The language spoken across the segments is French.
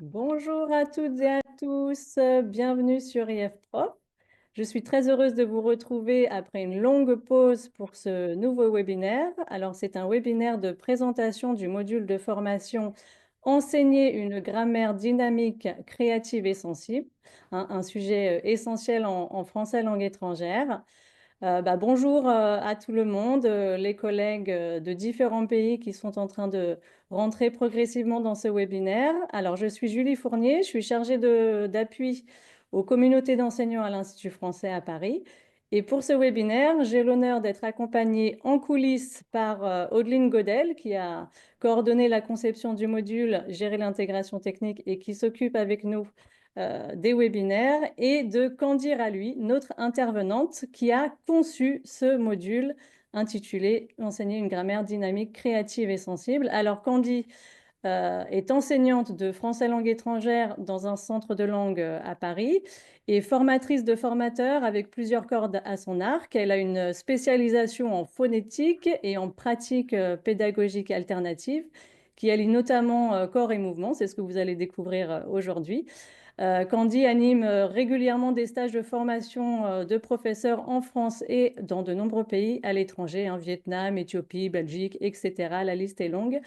Bonjour à toutes et à tous, bienvenue sur IF Prof. Je suis très heureuse de vous retrouver après une longue pause pour ce nouveau webinaire. Alors, c'est un webinaire de présentation du module de formation Enseigner une grammaire dynamique, créative et sensible, un sujet essentiel en français langue étrangère. Bonjour, à tout le monde, les collègues, de différents pays qui sont en train de rentrer progressivement dans ce webinaire. Alors, je suis Julie Fournier, je suis chargée d'appui aux communautés d'enseignants à l'Institut français à Paris. Et pour ce webinaire, j'ai l'honneur d'être accompagnée en coulisses par Audeline Godel, qui a coordonné la conception du module, géré l'intégration technique et qui s'occupe avec nous des webinaires, et de Candy Ralui, notre intervenante, qui a conçu ce module intitulé Enseigner une grammaire dynamique, créative et sensible. Alors Candy est enseignante de français langue étrangère dans un centre de langue à Paris et formatrice de formateurs avec plusieurs cordes à son arc. Elle a une spécialisation en phonétique et en pratique pédagogique alternative qui allie notamment corps et mouvement. C'est ce que vous allez découvrir aujourd'hui. Candy anime régulièrement des stages de formation de professeurs en France et dans de nombreux pays à l'étranger, hein, Vietnam, Éthiopie, Belgique, etc. La liste est longue.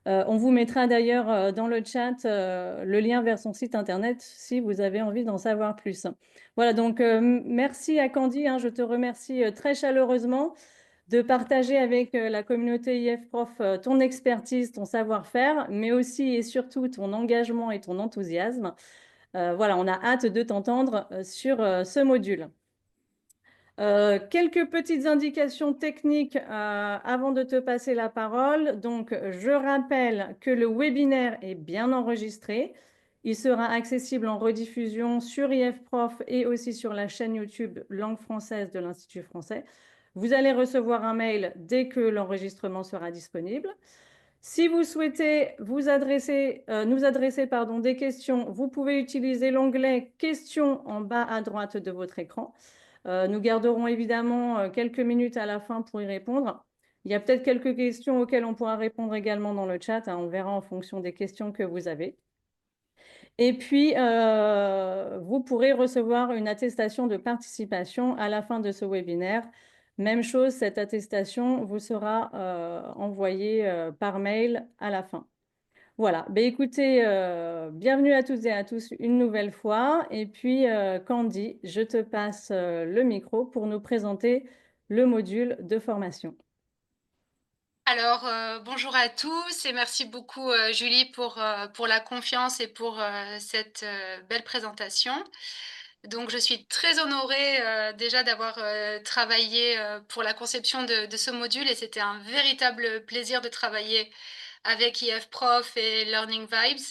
On vous mettra d'ailleurs dans le chat le lien vers son site internet si vous avez envie d'en savoir plus. Voilà, donc merci à Candy, hein, je te remercie très chaleureusement de partager avec la communauté IF Prof ton expertise, ton savoir-faire, mais aussi et surtout ton engagement et ton enthousiasme. Voilà, on a hâte de t'entendre sur ce module. Quelques petites indications techniques avant de te passer la parole. Donc, je rappelle que le webinaire est bien enregistré. Il sera accessible en rediffusion sur IF Prof et aussi sur la chaîne YouTube Langue française de l'Institut français. Vous allez recevoir un mail dès que l'enregistrement sera disponible. Si vous souhaitez nous adresser des questions, vous pouvez utiliser l'onglet Questions en bas à droite de votre écran. Nous garderons évidemment quelques minutes à la fin pour y répondre. Il y a peut-être quelques questions auxquelles on pourra répondre également dans le chat, hein, on verra en fonction des questions que vous avez. Et puis, vous pourrez recevoir une attestation de participation à la fin de ce webinaire. Même chose, cette attestation vous sera envoyée par mail à la fin. Voilà, écoutez, bienvenue à toutes et à tous une nouvelle fois. Et puis, Candy, je te passe le micro pour nous présenter le module de formation. Alors, bonjour à tous et merci beaucoup, Julie pour la confiance et pour, cette, belle présentation. Donc je suis très honorée, déjà d'avoir, travaillé, pour la conception de ce module et c'était un véritable plaisir de travailler avec IF Prof et Learning Vibes,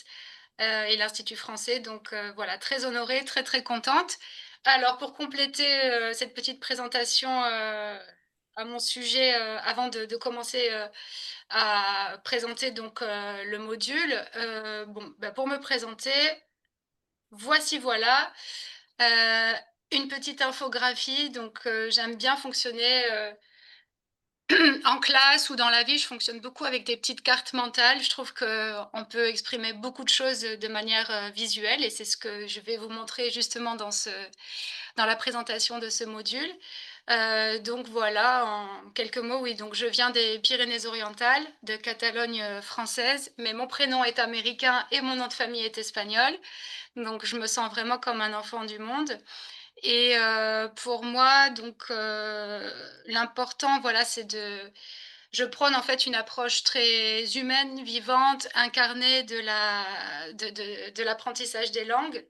et l'Institut français. Donc, voilà, très honorée, très, très contente. Alors pour compléter, cette petite présentation, à mon sujet, avant de commencer, à présenter donc, le module, pour me présenter, voilà, heu, une petite infographie donc, j'aime bien fonctionner, en classe ou dans la vie, je fonctionne beaucoup avec des petites cartes mentales. Je trouve qu'on peut exprimer beaucoup de choses, de manière, visuelle et c'est ce que je vais vous montrer justement dans la présentation de ce module. Donc voilà, en quelques mots, oui, donc je viens des Pyrénées-Orientales, de Catalogne, française, mais mon prénom est américain et mon nom de famille est espagnol. Donc je me sens vraiment comme un enfant du monde et pour moi donc l'important, voilà, c'est de je prône en fait une approche très humaine, vivante, incarnée de l'apprentissage des langues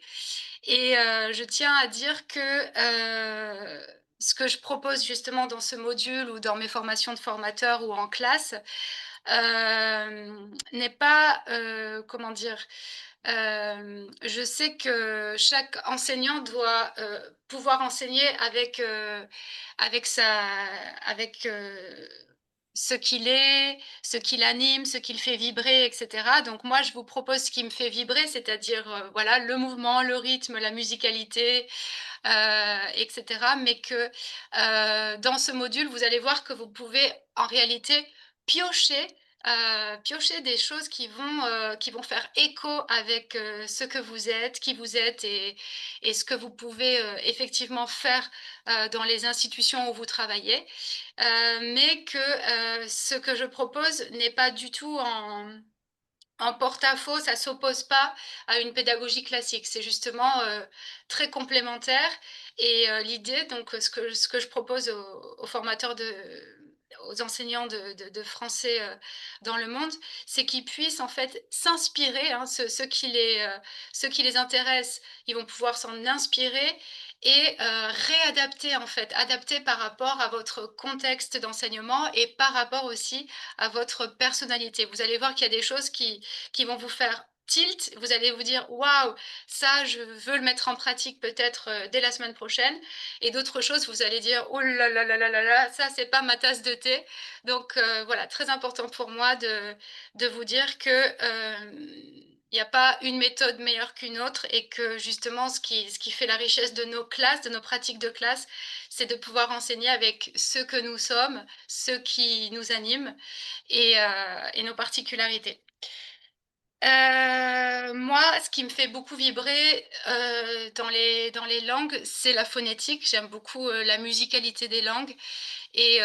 et je tiens à dire que, ce que je propose justement dans ce module ou dans mes formations de formateurs ou en classe, n'est pas, comment dire? Je sais que chaque enseignant doit, pouvoir enseigner avec sa avec, ce qu'il est, ce qui l'anime, ce qui le fait vibrer et cetera. Donc moi, je vous propose ce qui me fait vibrer, c'est-à-dire, voilà, le mouvement, le rythme, la musicalité, et cetera. Mais que, dans ce module, vous allez voir que vous pouvez en réalité piocher, piocher des choses qui vont faire écho avec, ce que vous êtes, qui vous êtes et ce que vous pouvez, effectivement faire, dans les institutions où vous travaillez. Mais que, ce que je propose n'est pas du tout en porte-à-faux, ça s'oppose pas à une pédagogie classique. C'est justement, très complémentaire et l'idée donc, ce que je propose aux formateurs aux enseignants de français, dans le monde, c'est qu'ils puissent en fait s'inspirer, hein, ceux qui les intéressent, ils vont pouvoir s'en inspirer et réadapter en fait, adapter par rapport à votre contexte d'enseignement et par rapport aussi à votre personnalité. Vous allez voir qu'il y a des choses qui vont vous faire tilt. Vous allez vous dire: «Waouh, ça, je veux le mettre en pratique peut-être, dès la semaine prochaine» et d'autres choses, vous allez dire: «Oh là là là là là là, ça, c'est pas ma tasse de thé». Donc voilà, très important pour moi de vous dire que, il n'y a pas une méthode meilleure qu'une autre et que justement ce qui fait la richesse de nos classes, de nos pratiques de classe, c'est de pouvoir enseigner avec ce que nous sommes, ce qui nous anime et nos particularités. Moi, ce qui me fait beaucoup vibrer, dans les langues, c'est la phonétique. J'aime beaucoup, la musicalité des langues et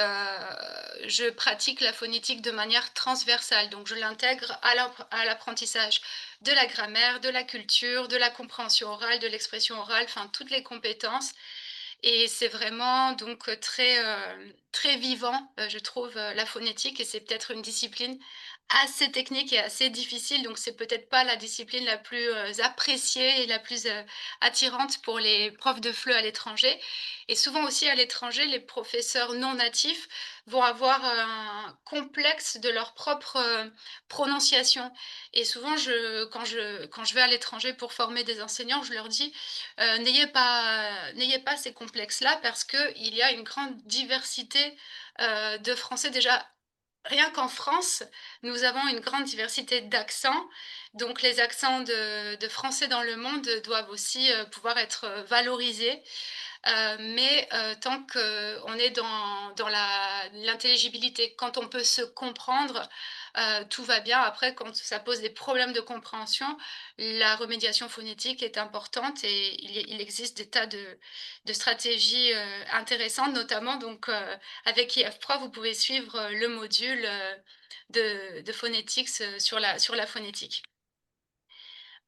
je pratique la phonétique de manière transversale. Donc je l'intègre à l'apprentissage de la grammaire, de la culture, de la compréhension orale, de l'expression orale, enfin toutes les compétences et c'est vraiment donc, très vivant, je trouve, la phonétique et c'est peut-être une discipline assez technique et assez difficile, donc c'est peut-être pas la discipline la plus, appréciée et la plus, attirante pour les profs de FLE à l'étranger et souvent aussi à l'étranger, les professeurs non natifs vont avoir un complexe de leur propre, prononciation et souvent quand je vais à l'étranger pour former des enseignants, je leur dis: n'ayez pas ces complexes-là parce qu'il y a une grande diversité, de français. Déjà, rien qu'en France, nous avons une grande diversité d'accents, donc les accents de français dans le monde doivent aussi, pouvoir être, valorisés. Mais tant qu'on est dans l'intelligibilité, quand on peut se comprendre, tout va bien. Après, quand ça pose des problèmes de compréhension, la remédiation phonétique est importante et il existe des tas de stratégies, intéressantes, notamment donc, avec IFPROF, vous pouvez suivre, le module, de phonétique sur la phonétique.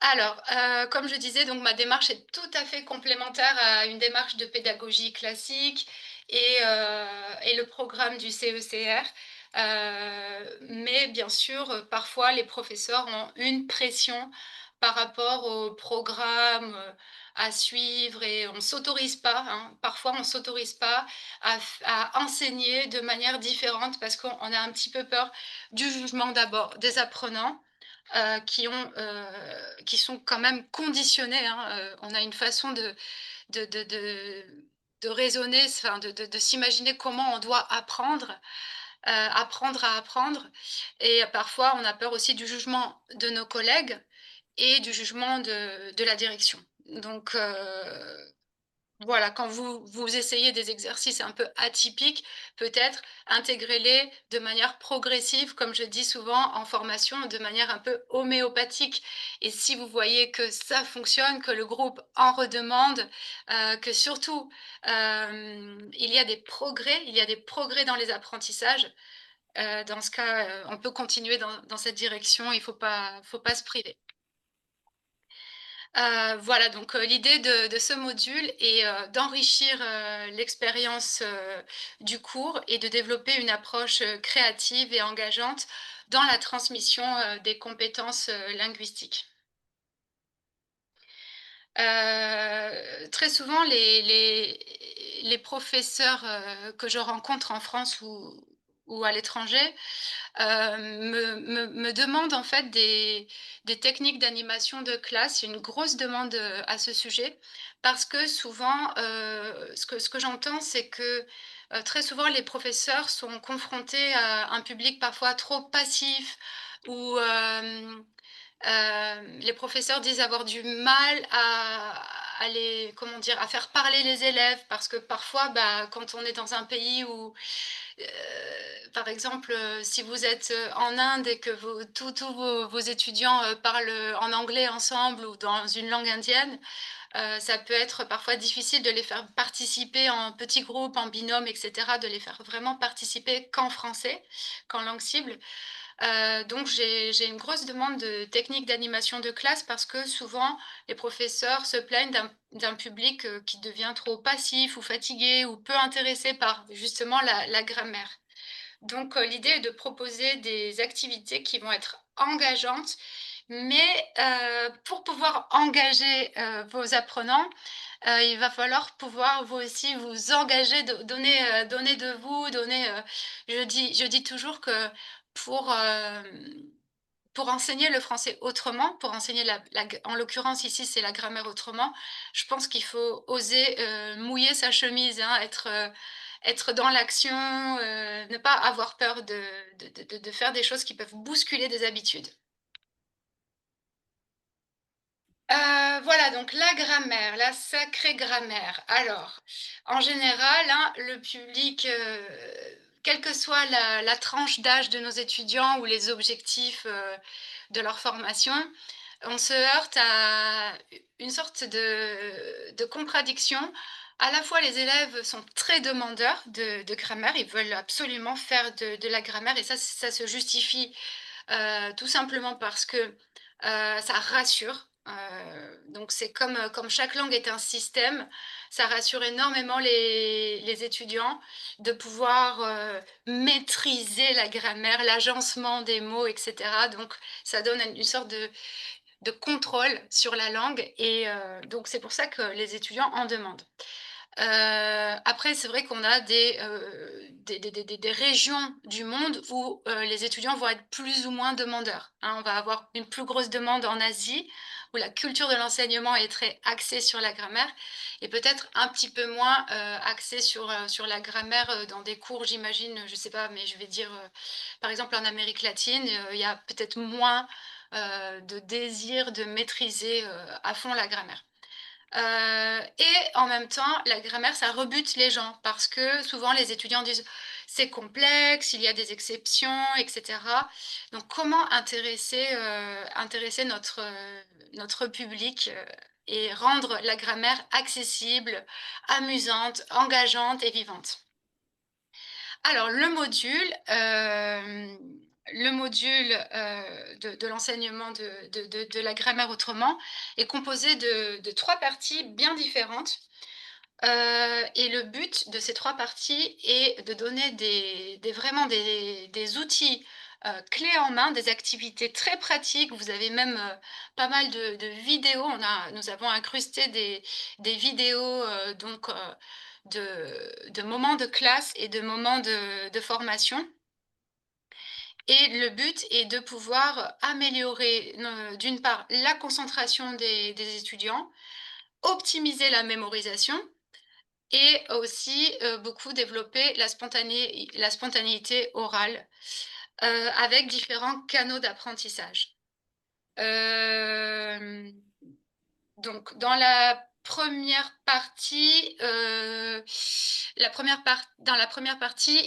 Alors, comme je disais, donc ma démarche est tout à fait complémentaire à une démarche de pédagogie classique et le programme du CECR. Mais bien sûr, parfois les professeurs ont une pression par rapport au programme, à suivre et on ne s'autorise pas, hein, parfois on ne s'autorise pas à enseigner de manière différente parce qu'on a un petit peu peur du jugement d'abord des apprenants qui sont quand même conditionnés, hein, on a une façon de de de de raisonner, enfin de s'imaginer comment on doit apprendre, apprendre à apprendre et parfois on a peur aussi du jugement de nos collègues et du jugement de la direction. Donc voilà, quand vous essayez des exercices un peu atypiques, peut-être intégrez-les de manière progressive, comme je dis souvent en formation, de manière un peu homéopathique. Et si vous voyez que ça fonctionne, que le groupe en redemande, que surtout, il y a des progrès dans les apprentissages, dans ce cas, on peut continuer dans cette direction, il faut pas se priver. Voilà, donc l'idée de ce module est, d'enrichir, l'expérience, du cours et de développer une approche, créative et engageante dans la transmission, des compétences, linguistiques. Très souvent les professeurs, que je rencontre en France ou à l'étranger, me demandent en fait des techniques d'animation de classe. Il y a une grosse demande, à ce sujet parce que souvent, ce que j'entends, c'est que, très souvent les professeurs sont confrontés à un public parfois trop passif ou, les professeurs disent avoir du mal comment dire, à faire parler les élèves parce que parfois, bah, quand on est dans un pays où, par exemple, si vous êtes, en Inde et que tous vos étudiants, parlent, en anglais ensemble ou dans une langue indienne, ça peut être parfois difficile de les faire participer en petits groupes, en binôme et cetera, de les faire vraiment participer qu'en français, qu'en langue cible. Donc j'ai une grosse demande de techniques d'animation de classe parce que souvent les professeurs se plaignent d'un public, qui devient trop passif ou fatigué ou peu intéressé par justement la grammaire. Donc l'idée est de proposer des activités qui vont être engageantes, mais pour pouvoir engager, vos apprenants, il va falloir pouvoir vous aussi vous engager, donner de vous, je dis toujours que pour, pour enseigner le français autrement, pour enseigner en l'occurrence ici, c'est la grammaire autrement, je pense qu'il faut oser, mouiller sa chemise, hein, être dans l'action, ne pas avoir peur de faire des choses qui peuvent bousculer des habitudes. Voilà, donc la grammaire, la sacrée grammaire. Alors, en général, hein, le public, quelle que soit la tranche d'âge de nos étudiants ou les objectifs, de leur formation, on se heurte à une sorte de contradiction. À la fois, les élèves sont très demandeurs de grammaire, ils veulent absolument faire de la grammaire et ça se justifie tout simplement parce que, ça rassure, donc c'est comme chaque langue est un système, ça rassure énormément les étudiants de pouvoir, maîtriser la grammaire, l'agencement des mots et cetera, donc ça donne une sorte de contrôle sur la langue et donc c'est pour ça que les étudiants en demandent. Après, c'est vrai qu'on a des régions du monde où, les étudiants vont être plus ou moins demandeurs, hein. On va avoir une plus grosse demande en Asie, où la culture de l'enseignement est très axée sur la grammaire et peut-être un petit peu moins, axée sur la grammaire, dans des cours, j'imagine, je sais pas, mais je vais dire, par exemple en Amérique latine, il y a peut-être moins, de désir de maîtriser, à fond la grammaire. Et en même temps, la grammaire, ça rebute les gens parce que souvent les étudiants disent: «C'est complexe, il y a des exceptions» et cetera. Donc comment intéresser notre public, et rendre la grammaire accessible, amusante, engageante et vivante? Alors le module, de l'enseignement de la grammaire autrement est composé de 3 parties bien différentes, et le but de ces 3 parties est de donner vraiment des outils, clés en main, des activités très pratiques. Vous avez même, pas mal de vidéos. Nous avons incrusté des vidéos, donc de moments de classe et de moments de formation et le but est de pouvoir améliorer, d'une part, la concentration des étudiants, optimiser la mémorisation et aussi, beaucoup développer la spontanéité orale, avec différents canaux d'apprentissage. Hem Donc dans la première partie,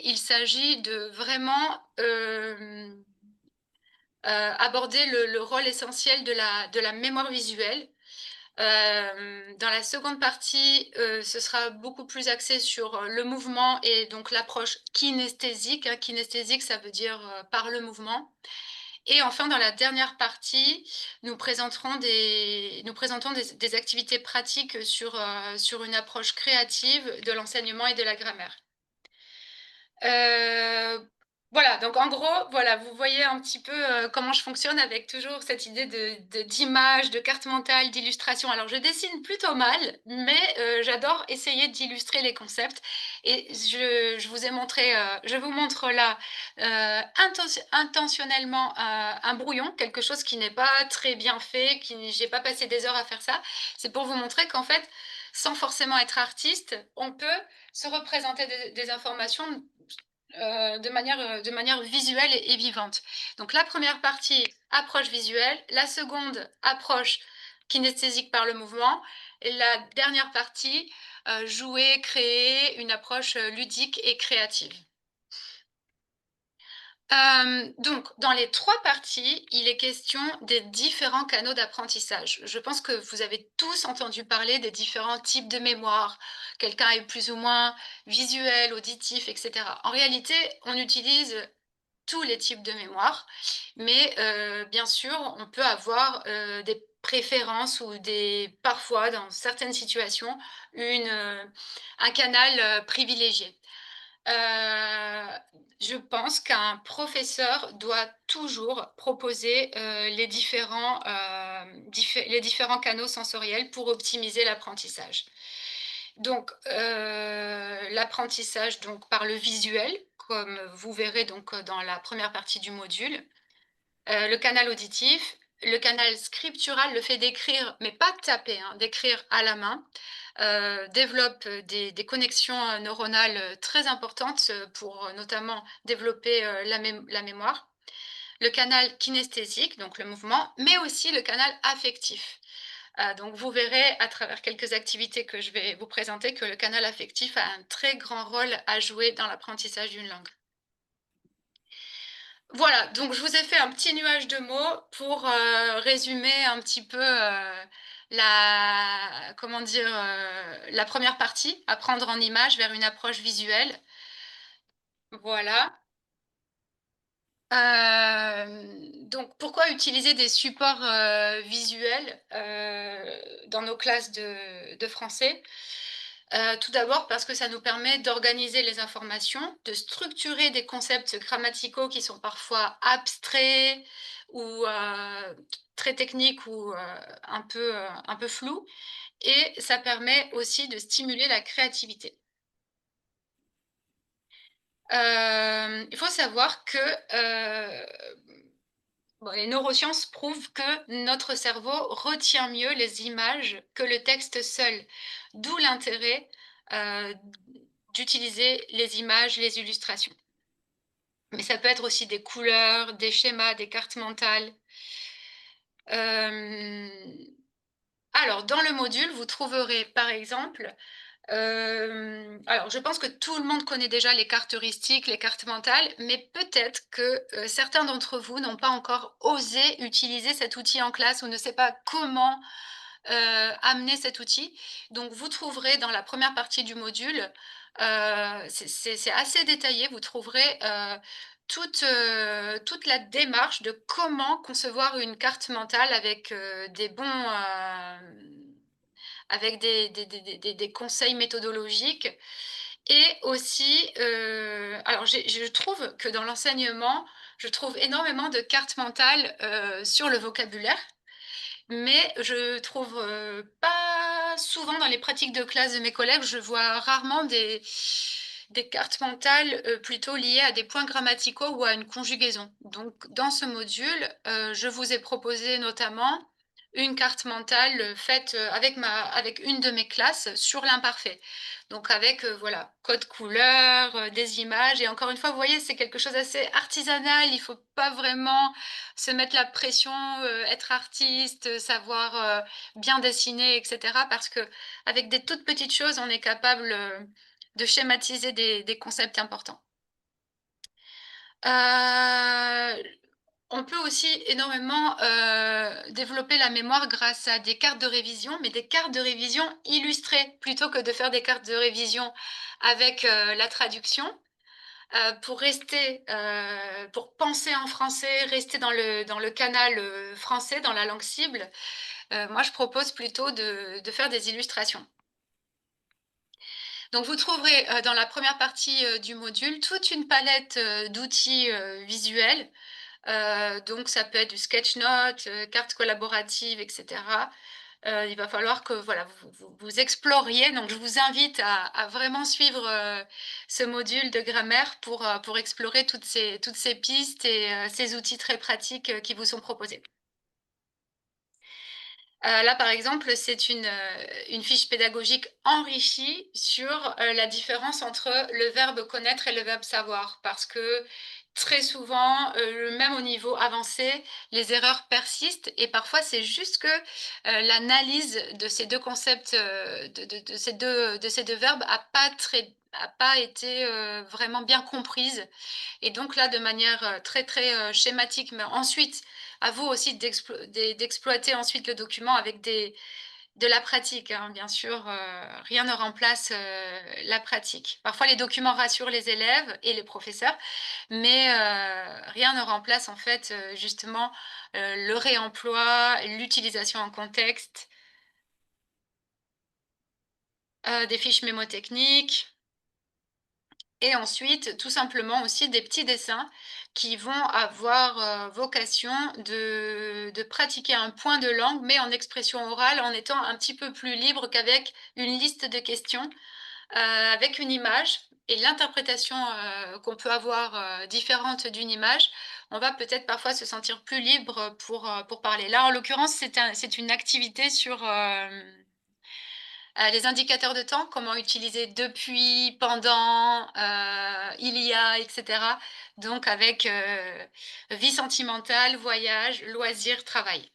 il s'agit de vraiment, aborder le rôle essentiel de la mémoire visuelle. Dans la seconde partie, ce sera beaucoup plus axé sur, le mouvement et donc l'approche kinesthésique, hein. Kinesthésique, ça veut dire, par le mouvement. Et enfin, dans la dernière partie, nous présentons des activités pratiques sur une approche créative de l'enseignement et de la grammaire. Heu, voilà, donc en gros, voilà, vous voyez un petit peu, comment je fonctionne avec toujours cette idée d'image, de carte mentale, d'illustration. Alors je dessine plutôt mal, mais j'adore essayer d'illustrer les concepts et je vous montre là, intentionnellement, un brouillon, quelque chose qui n'est pas très bien fait, qui j'ai pas passé des heures à faire ça. C'est pour vous montrer qu'en fait, sans forcément être artiste, on peut se représenter des informations de manière visuelle et vivante. Donc la première partie, approche visuelle, la seconde, approche kinesthésique par le mouvement. Et la dernière partie, jouer, créer une approche ludique et créative. Donc, dans les 3 parties, il est question des différents canaux d'apprentissage. Je pense que vous avez tous entendu parler des différents types de mémoire. Quelqu'un est plus ou moins visuel, auditif, et cetera. En réalité, on utilise tous les types de mémoire, mais bien sûr, on peut avoir, des préférences ou parfois, dans certaines situations, un canal, privilégié. Heu, je pense qu'un professeur doit toujours proposer, les différents canaux sensoriels pour optimiser l'apprentissage. Donc, l'apprentissage donc par le visuel, comme vous verrez donc, dans la première partie du module. Le canal auditif, le canal scriptural, le fait d'écrire, mais pas de taper, hein, d'écrire à la main, développe, des connexions, neuronales, très importantes, pour, notamment développer, la mémoire. Le canal kinesthésique, donc le mouvement, mais aussi le canal affectif. Donc vous verrez à travers quelques activités que je vais vous présenter que le canal affectif a un très grand rôle à jouer dans l'apprentissage d'une langue. Voilà, donc je vous ai fait un petit nuage de mots pour, résumer un petit peu, la première partie, apprendre en images vers une approche visuelle. Voilà. Donc pourquoi utiliser des supports, visuels, dans nos classes de français? Tout d'abord parce que ça nous permet d'organiser les informations, de structurer des concepts grammaticaux qui sont parfois abstraits ou, très techniques ou, un peu flous, et ça permet aussi de stimuler la créativité. Il faut savoir que, bon, les neurosciences prouvent que notre cerveau retient mieux les images que le texte seul, d'où l'intérêt, heu, d'utiliser les images, les illustrations. Mais ça peut être aussi des couleurs, des schémas, des cartes mentales. Hem, alors dans le module, vous trouverez par exemple, alors je pense que tout le monde connaît déjà les cartes heuristiques, les cartes mentales, mais peut-être que, certains d'entre vous n'ont pas encore osé utiliser cet outil en classe ou ne sait pas comment, amener cet outil. Donc vous trouverez dans la première partie du module, c'est assez détaillé, vous trouverez, toute la démarche de comment concevoir une carte mentale avec, avec des conseils méthodologiques, et aussi, alors je trouve que dans l'enseignement, je trouve énormément de cartes mentales, sur le vocabulaire, mais je trouve, pas souvent dans les pratiques de classe de mes collègues, je vois rarement des cartes mentales, plutôt liées à des points grammaticaux ou à une conjugaison. Donc dans ce module, je vous ai proposé notamment une carte mentale, faite, avec une de mes classes sur l'imparfait. Donc avec, voilà, code couleur, des images, et encore une fois, vous voyez, c'est quelque chose d'assez artisanal. Il faut pas vraiment se mettre la pression, être artiste, savoir, bien dessiner, et cetera, parce qu'avec des toutes petites choses, on est capable, de schématiser des concepts importants. Heu, on peut aussi énormément, développer la mémoire grâce à des cartes de révision, mais des cartes de révision illustrées, plutôt que de faire des cartes de révision avec, la traduction. Pour penser en français, rester dans le canal, français, dans la langue cible, moi je propose plutôt de faire des illustrations. Donc vous trouverez, dans la première partie, du module, toute une palette, d'outils, visuels. Donc ça peut être du sketch-note, cartes collaboratives, et cetera. Il va falloir que voilà, vous exploriez, donc je vous invite à vraiment suivre, ce module de grammaire pour explorer toutes ces pistes et ces outils très pratiques, qui vous sont proposés. Là, par exemple, c'est une fiche pédagogique enrichie sur, la différence entre le verbe connaître et le verbe savoir. Parce que très souvent, même au niveau avancé, les erreurs persistent et parfois c'est juste que, l'analyse de ces 2 concepts, de ces 2 verbes a pas été, vraiment bien comprise et donc là, de manière, très, très, schématique, mais ensuite, à vous aussi d'exploiter ensuite le document avec de la pratique, hein, bien sûr, rien ne remplace, la pratique. Parfois, les documents rassurent les élèves et les professeurs, mais rien ne remplace en fait, justement, le réemploi, l'utilisation en contexte, des fiches mémotechniques. Et ensuite, tout simplement aussi des petits dessins qui vont avoir, vocation de pratiquer un point de langue, mais en expression orale, en étant un petit peu plus libre qu'avec une liste de questions, avec une image et l'interprétation, qu'on peut avoir, différente d'une image. On va peut-être parfois se sentir plus libre pour parler. Là, en l'occurrence, c'est une activité sur, les indicateurs de temps, comment utiliser depuis, pendant, il y a et cetera. Donc avec, vie sentimentale, voyage, loisirs, travail.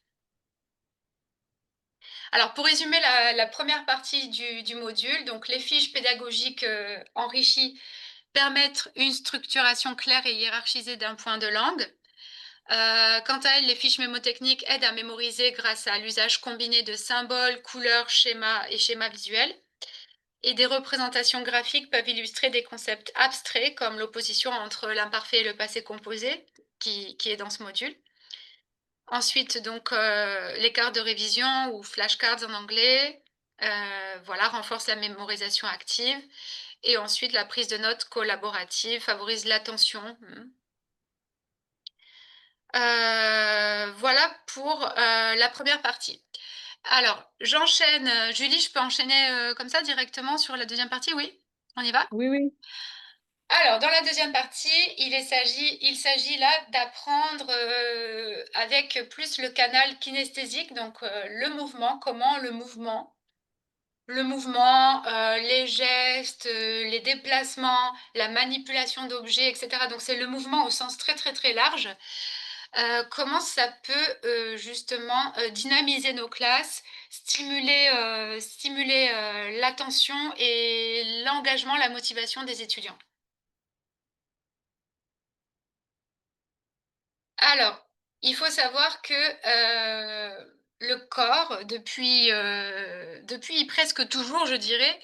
Alors pour résumer la 1re partie du module, donc les fiches pédagogiques, enrichies permettent une structuration claire et hiérarchisée d'un point de langue. Quant à elles, les fiches mémotechniques aident à mémoriser grâce à l'usage combiné de symboles, couleurs, schémas et schémas visuels. Et des représentations graphiques peuvent illustrer des concepts abstraits comme l'opposition entre l'imparfait et le passé composé, qui est dans ce module. Ensuite, donc, les cartes de révision ou flashcards en anglais, voilà, renforcent la mémorisation active. Et ensuite, la prise de notes collaborative favorise l'attention. Voilà pour la première partie. Alors, j'enchaîne. Julie, je peux enchaîner comme ça directement sur la deuxième partie? Oui? On y va? Oui, oui. Alors, dans la deuxième partie, il s'agit là d'apprendre, avec plus le canal kinesthésique, donc le mouvement, comment le mouvement, les gestes, les déplacements, la manipulation d'objets et cetera. Donc c'est le mouvement au sens très, très, très large. Comment ça peut, justement, dynamiser nos classes, stimuler, l'attention et l'engagement, la motivation des étudiants? Alors, il faut savoir que, le corps, depuis presque toujours, je dirais,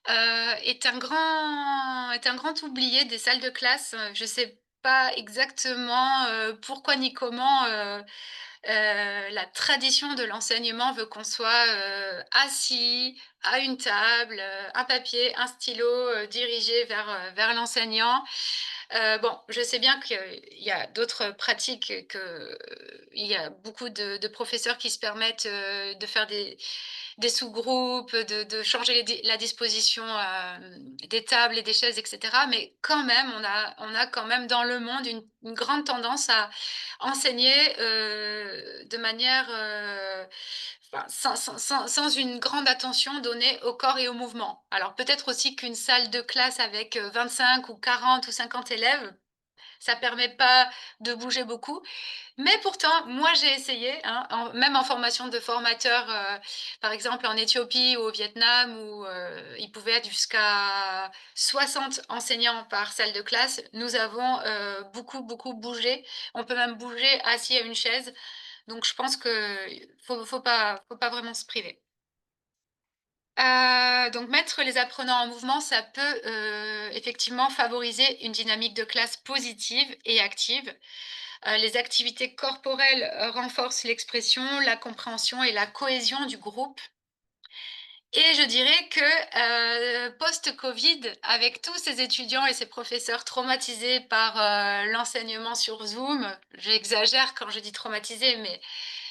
est un grand oublié des salles de classe. Je ne sais pas exactement, pourquoi ni comment, la tradition de l'enseignement veut qu'on soit, assis à une table, un papier, un stylo, dirigé vers l'enseignant. Bon, je sais bien qu'il y a d'autres pratiques, il y a beaucoup de professeurs qui se permettent, de faire des sous-groupes, de changer la disposition, des tables et des chaises et cetera. Mais quand même, on a quand même dans le monde une grande tendance à enseigner, de manière, enfin, sans une grande attention donnée au corps et au mouvement. Alors peut-être aussi qu'une salle de classe avec, 25 ou 40 ou 50 élèves, ça permet pas de bouger beaucoup. Mais pourtant, moi j'ai essayé, hein, même en formation de formateur, par exemple en Éthiopie ou au Vietnam où, il pouvait être jusqu'à 60 enseignants par salle de classe. Nous avons, beaucoup, beaucoup bougé. On peut même bouger assis à une chaise. Donc je pense qu'il faut pas vraiment se priver. Donc mettre les apprenants en mouvement, ça peut, effectivement favoriser une dynamique de classe positive et active. Les activités corporelles, renforcent l'expression, la compréhension et la cohésion du groupe et je dirais que, post-covid, avec tous ces étudiants et ces professeurs traumatisés par, l'enseignement sur Zoom, j'exagère quand je dis traumatisés, mais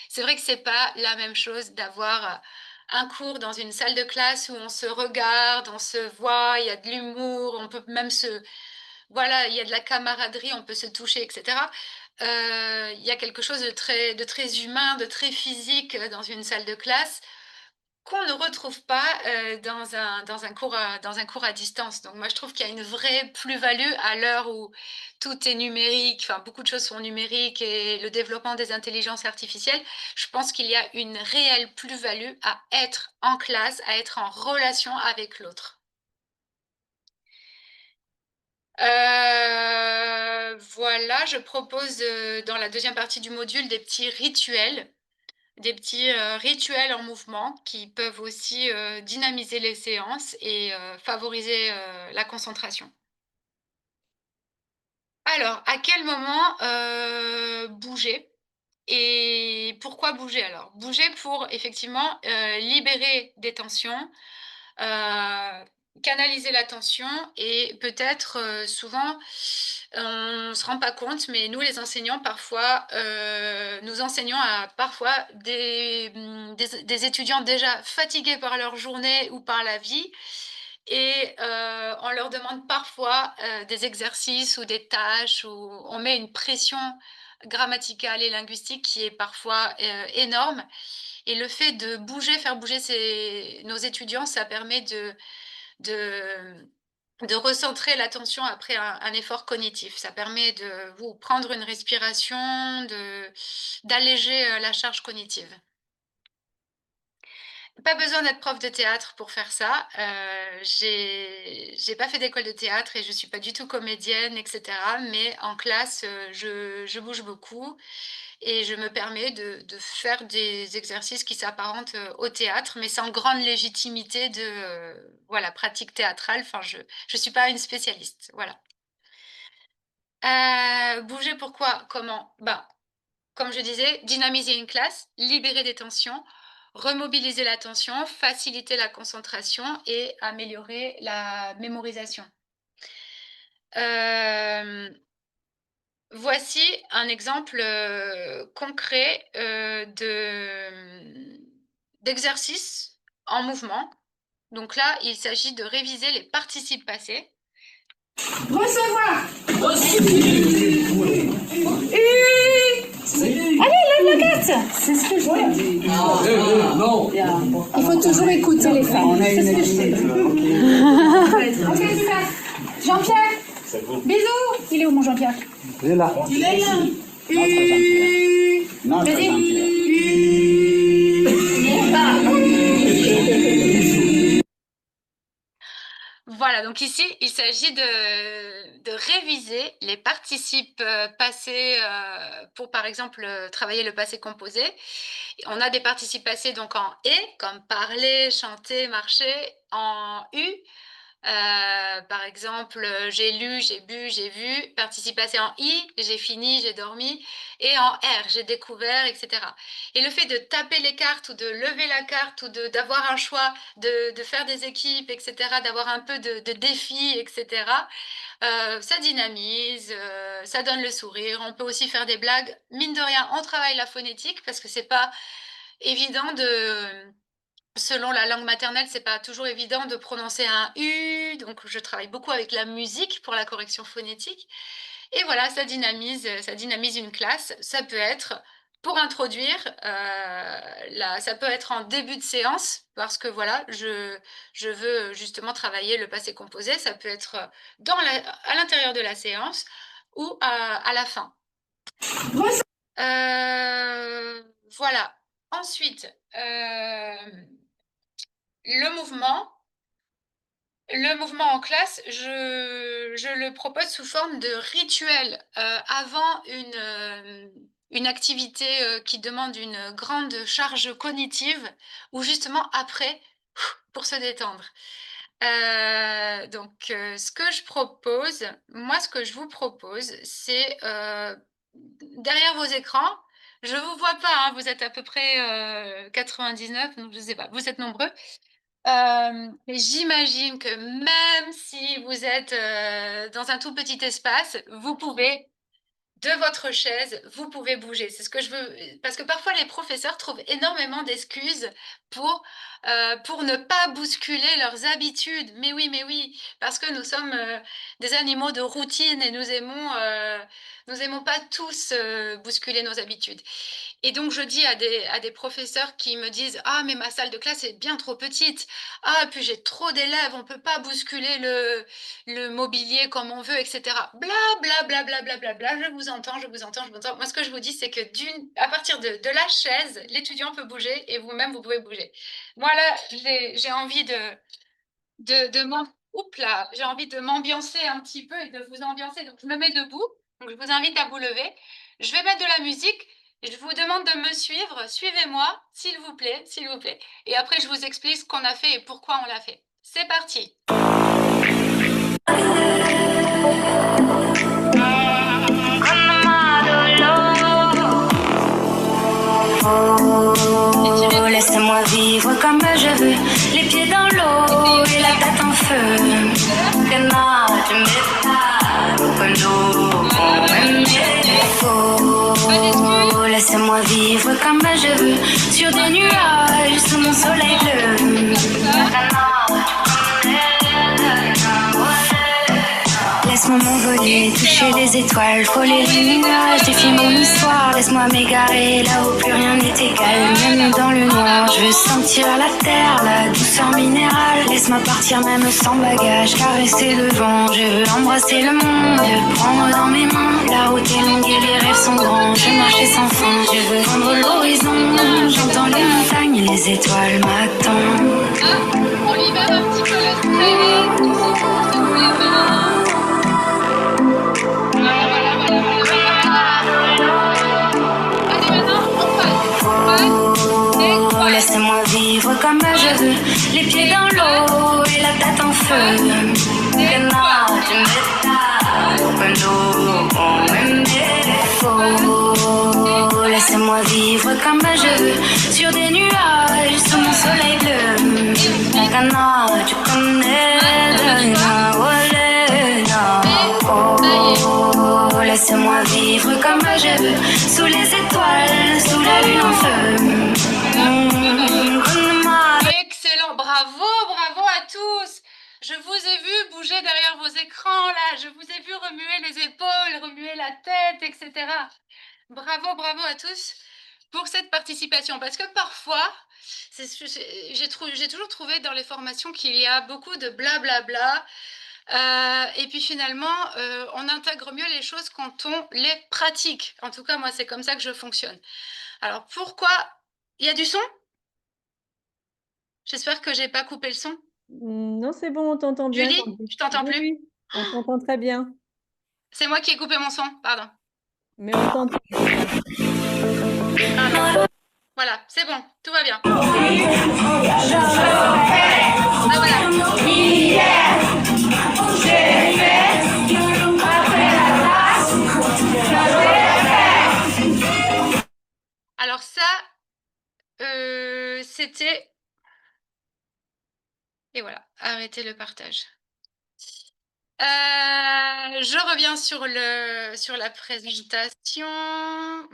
c'est vrai que c'est pas la même chose d'avoir, un cours dans une salle de classe où on se regarde, on se voit, il y a de l'humour, on peut même se voilà, il y a de la camaraderie, on peut se toucher et cetera. Il y a quelque chose de très humain, de très physique, dans une salle de classe qu'on ne retrouve pas dans un cours à distance. Donc moi, je trouve qu'il y a une vraie plus-value à l'heure où tout est numérique, enfin beaucoup de choses sont numériques et le développement des intelligences artificielles. Je pense qu'il y a une réelle plus-value à être en classe, à être en relation avec l'autre. Voilà, je propose dans la deuxième partie du module des petits rituels en mouvement qui peuvent aussi dynamiser les séances et favoriser la concentration. Alors, à quel moment bouger? Et pourquoi bouger alors? Bouger pour effectivement libérer des tensions, canaliser la tension et peut-être souvent on ne se rend pas compte, mais nous les enseignants parfois nous enseignons à parfois des étudiants déjà fatigués par leur journée ou par la vie et on leur demande parfois des exercices ou des tâches où on met une pression grammaticale et linguistique qui est parfois énorme. Et le fait de bouger, faire bouger nos étudiants, ça permet de, de recentrer l'attention après un effort cognitif. Ça permet de vous prendre une respiration, d'alléger la charge cognitive. Pas besoin d'être prof de théâtre pour faire ça. J'ai pas fait d'école de théâtre et je suis pas du tout comédienne, et cetera. Mais en classe, je bouge beaucoup et je me permets de faire des exercices qui s'apparentent, au théâtre, mais sans grande légitimité de, voilà, pratique théâtrale. Enfin, je suis pas une spécialiste, voilà. Bouger pourquoi? Comment? Ben, comme je disais, dynamiser une classe, libérer des tensions, remobiliser l'attention, faciliter la concentration et améliorer la mémorisation. Voici un exemple concret d'exercice en mouvement. Donc là, il s'agit de réviser les participes passés. Recevoir. Allez, lève la carte. C'est ce que je t'ai dit. Non. Il faut toujours écouter les femmes. C'est ce que je t'ai dit. Ok, super. Jean-Pierre. Bisous. Il est où mon Jean-Pierre? Il est là. Il est là. Notre Vas-y. Voilà, donc ici, il s'agit de réviser les participes passés pour, par exemple, travailler le passé composé. On a des participes passés donc en « et », comme parler, chanter, marcher, en « u », par exemple, j'ai lu, j'ai bu, j'ai vu, participe passé en i, j'ai fini, j'ai dormi, et en r, j'ai découvert, etc. Et le fait de taper les cartes ou de lever la carte ou d'avoir un choix, de faire des équipes, etc., d'avoir un peu de défis, etc., ça dynamise, ça donne le sourire. On peut aussi faire des blagues. Mine de rien, on travaille la phonétique parce que c'est pas évident selon la langue maternelle, c'est pas toujours évident de prononcer un U, donc je travaille beaucoup avec la musique pour la correction phonétique. Et voilà, ça dynamise une classe. Ça peut être pour introduire, ça peut être en début de séance, parce que voilà, je veux justement travailler le passé composé. Ça peut être à l'intérieur de la séance ou à la fin. Voilà. Ensuite, le mouvement en classe, je le propose sous forme de rituel avant une activité qui demande une grande charge cognitive ou justement après pour se détendre. Donc, ce que je vous propose, c'est derrière vos écrans, je ne vous vois pas, hein, vous êtes à peu près 99, donc je ne sais pas, vous êtes nombreux. Mais j'imagine que même si vous êtes dans un tout petit espace, vous pouvez, de votre chaise, vous pouvez bouger. C'est ce que je veux. Parce que parfois, les professeurs trouvent énormément d'excuses pour ne pas bousculer leurs habitudes. Mais oui, parce que nous sommes des animaux de routine et nous aimons Nous n'aimons pas tous bousculer nos habitudes. Et donc, je dis à des professeurs qui me disent: «Ah, mais ma salle de classe est bien trop petite. Ah, puis j'ai trop d'élèves, on ne peut pas bousculer le mobilier comme on veut, et cetera.» Bla, bla, bla, bla, bla, bla, bla. Je vous entends, je vous entends, je vous entends. Moi, ce que je vous dis, c'est que à partir de la chaise, l'étudiant peut bouger et vous-même, vous pouvez bouger. Moi, là, j'ai envie oups là, j'ai envie de m'ambiancer un petit peu et de vous ambiancer. Donc, je me mets debout. Donc, je vous invite à vous lever. Je vais mettre de la musique. Je vous demande de me suivre. Suivez-moi, s'il vous plaît, s'il vous plaît. Et après, je vous explique ce qu'on a fait et pourquoi on l'a fait. C'est parti. Laisse-moi vivre comme je veux, les pieds dans l'eau et la tête en feu. Que non, tu m'étonnes, laisse-moi vivre comme je veux, sur des nuages, sous mon soleil bleu. Laisse-moi m'envoler, toucher les étoiles, frôler les nuages, défier mon histoire. Laisse-moi m'égarer là où plus rien n'est égal, même dans le noir. Je veux sentir la terre, la douceur minérale. Laisse-moi partir même sans bagage, caresser le vent. Je veux embrasser le monde, prendre dans mes mains. La route est longue et les rêves sont grands. Je marche sans fin, je veux vendre l'horizon. J'entends les montagnes, les étoiles m'attendent. On libère un petit peu l'esprit. Laisse-moi vivre comme je veux, les pieds dans l'eau et la tête en feu. Que non, tu m'étonnes, laisse-moi vivre comme je veux, sur des nuages, sous mon soleil bleu. Que non, tu connais, laisse-moi vivre comme je veux, sous les étoiles, sous la lune en feu. Excellent, bravo, bravo à tous. Je vous ai vu bouger derrière vos écrans là, je vous ai vu remuer les épaules, remuer la tête, etc. Bravo, bravo à tous pour cette participation, parce que parfois, j'ai toujours trouvé dans les formations qu'il y a beaucoup de blablabla. Et puis finalement, on intègre mieux les choses quand on les pratique. En tout cas, moi, c'est comme ça que je fonctionne. Alors, pourquoi il y a du son? J'espère que j'ai pas coupé le son. Non, c'est bon, on t'entend bien. Julie, je t'entends plus. Oui, on t'entend très bien. C'est moi qui ai coupé mon son, pardon. Mais on t'entend. Voilà, c'est bon, tout va bien. Ah, voilà. Alors ça, c'était... Et voilà, arrêtez le partage. Je reviens sur la présentation.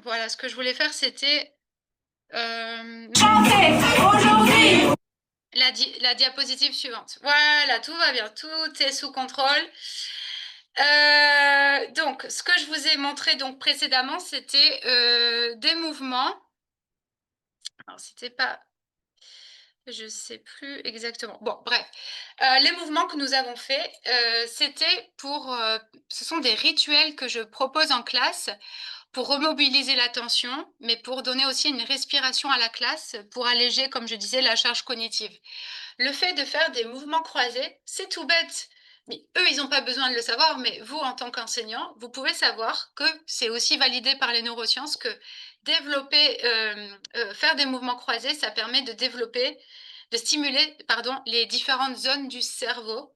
Voilà, ce que je voulais faire, c'était aujourd'hui la diapositive suivante. Voilà, tout va bien, tout est sous contrôle. Donc, ce que je vous ai montré donc précédemment, c'était des mouvements. Alors, c'était pas... Je sais plus exactement. Bon, bref. Les mouvements que nous avons faits, c'était pour... ce sont des rituels que je propose en classe pour remobiliser l'attention, mais pour donner aussi une respiration à la classe, pour alléger, comme je disais, la charge cognitive. Le fait de faire des mouvements croisés, c'est tout bête. Mais eux, ils n'ont pas besoin de le savoir, mais vous, en tant qu'enseignant, vous pouvez savoir que c'est aussi validé par les neurosciences que faire des mouvements croisés, ça permet de stimuler, les différentes zones du cerveau.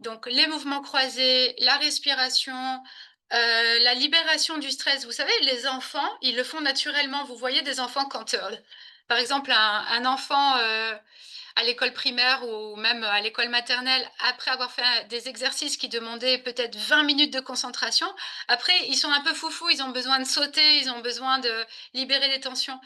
Donc, les mouvements croisés, la respiration, la libération du stress. Vous savez, les enfants, ils le font naturellement. Vous voyez des enfants quand, par exemple, un enfant à l'école primaire ou même à l'école maternelle, après avoir fait des exercices qui demandaient peut-être 20 minutes de concentration, après, ils sont un peu foufous, ils ont besoin de sauter, ils ont besoin de libérer des tensions.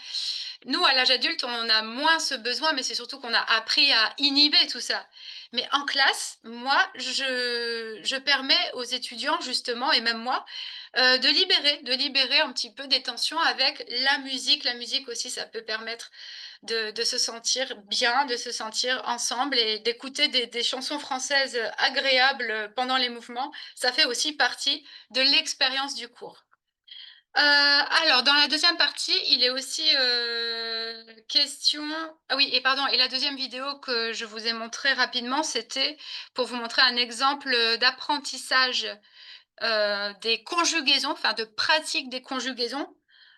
Nous, à l'âge adulte, on a moins ce besoin, mais c'est surtout qu'on a appris à inhiber tout ça. Mais en classe, moi, je permets aux étudiants, justement, et même moi, de libérer un petit peu des tensions avec la musique. La musique aussi, ça peut permettre de se sentir bien, de se sentir ensemble et d'écouter des chansons françaises agréables pendant les mouvements. Ça fait aussi partie de l'expérience du cours. Alors, dans la deuxième partie, il est aussi question... Ah oui, et pardon, et la deuxième vidéo que je vous ai montrée rapidement, c'était pour vous montrer un exemple d'apprentissage des conjugaisons, enfin de pratique des conjugaisons,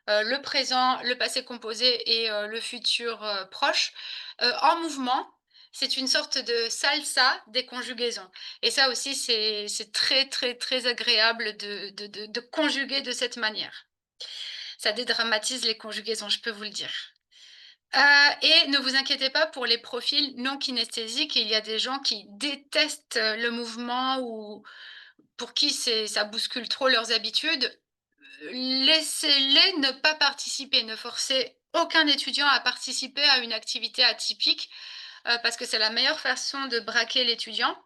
le présent, le passé composé et le futur proche, en mouvement. C'est une sorte de salsa des conjugaisons. Et ça aussi, c'est très, très, très agréable de conjuguer de cette manière. Ça dédramatise les conjugaisons, je peux vous le dire. Et ne vous inquiétez pas pour les profils non kinesthésiques. Il y a des gens qui détestent le mouvement ou pour qui ça bouscule trop leurs habitudes. Laissez-les ne pas participer. Ne forcez aucun étudiant à participer à une activité atypique parce que c'est la meilleure façon de braquer l'étudiant.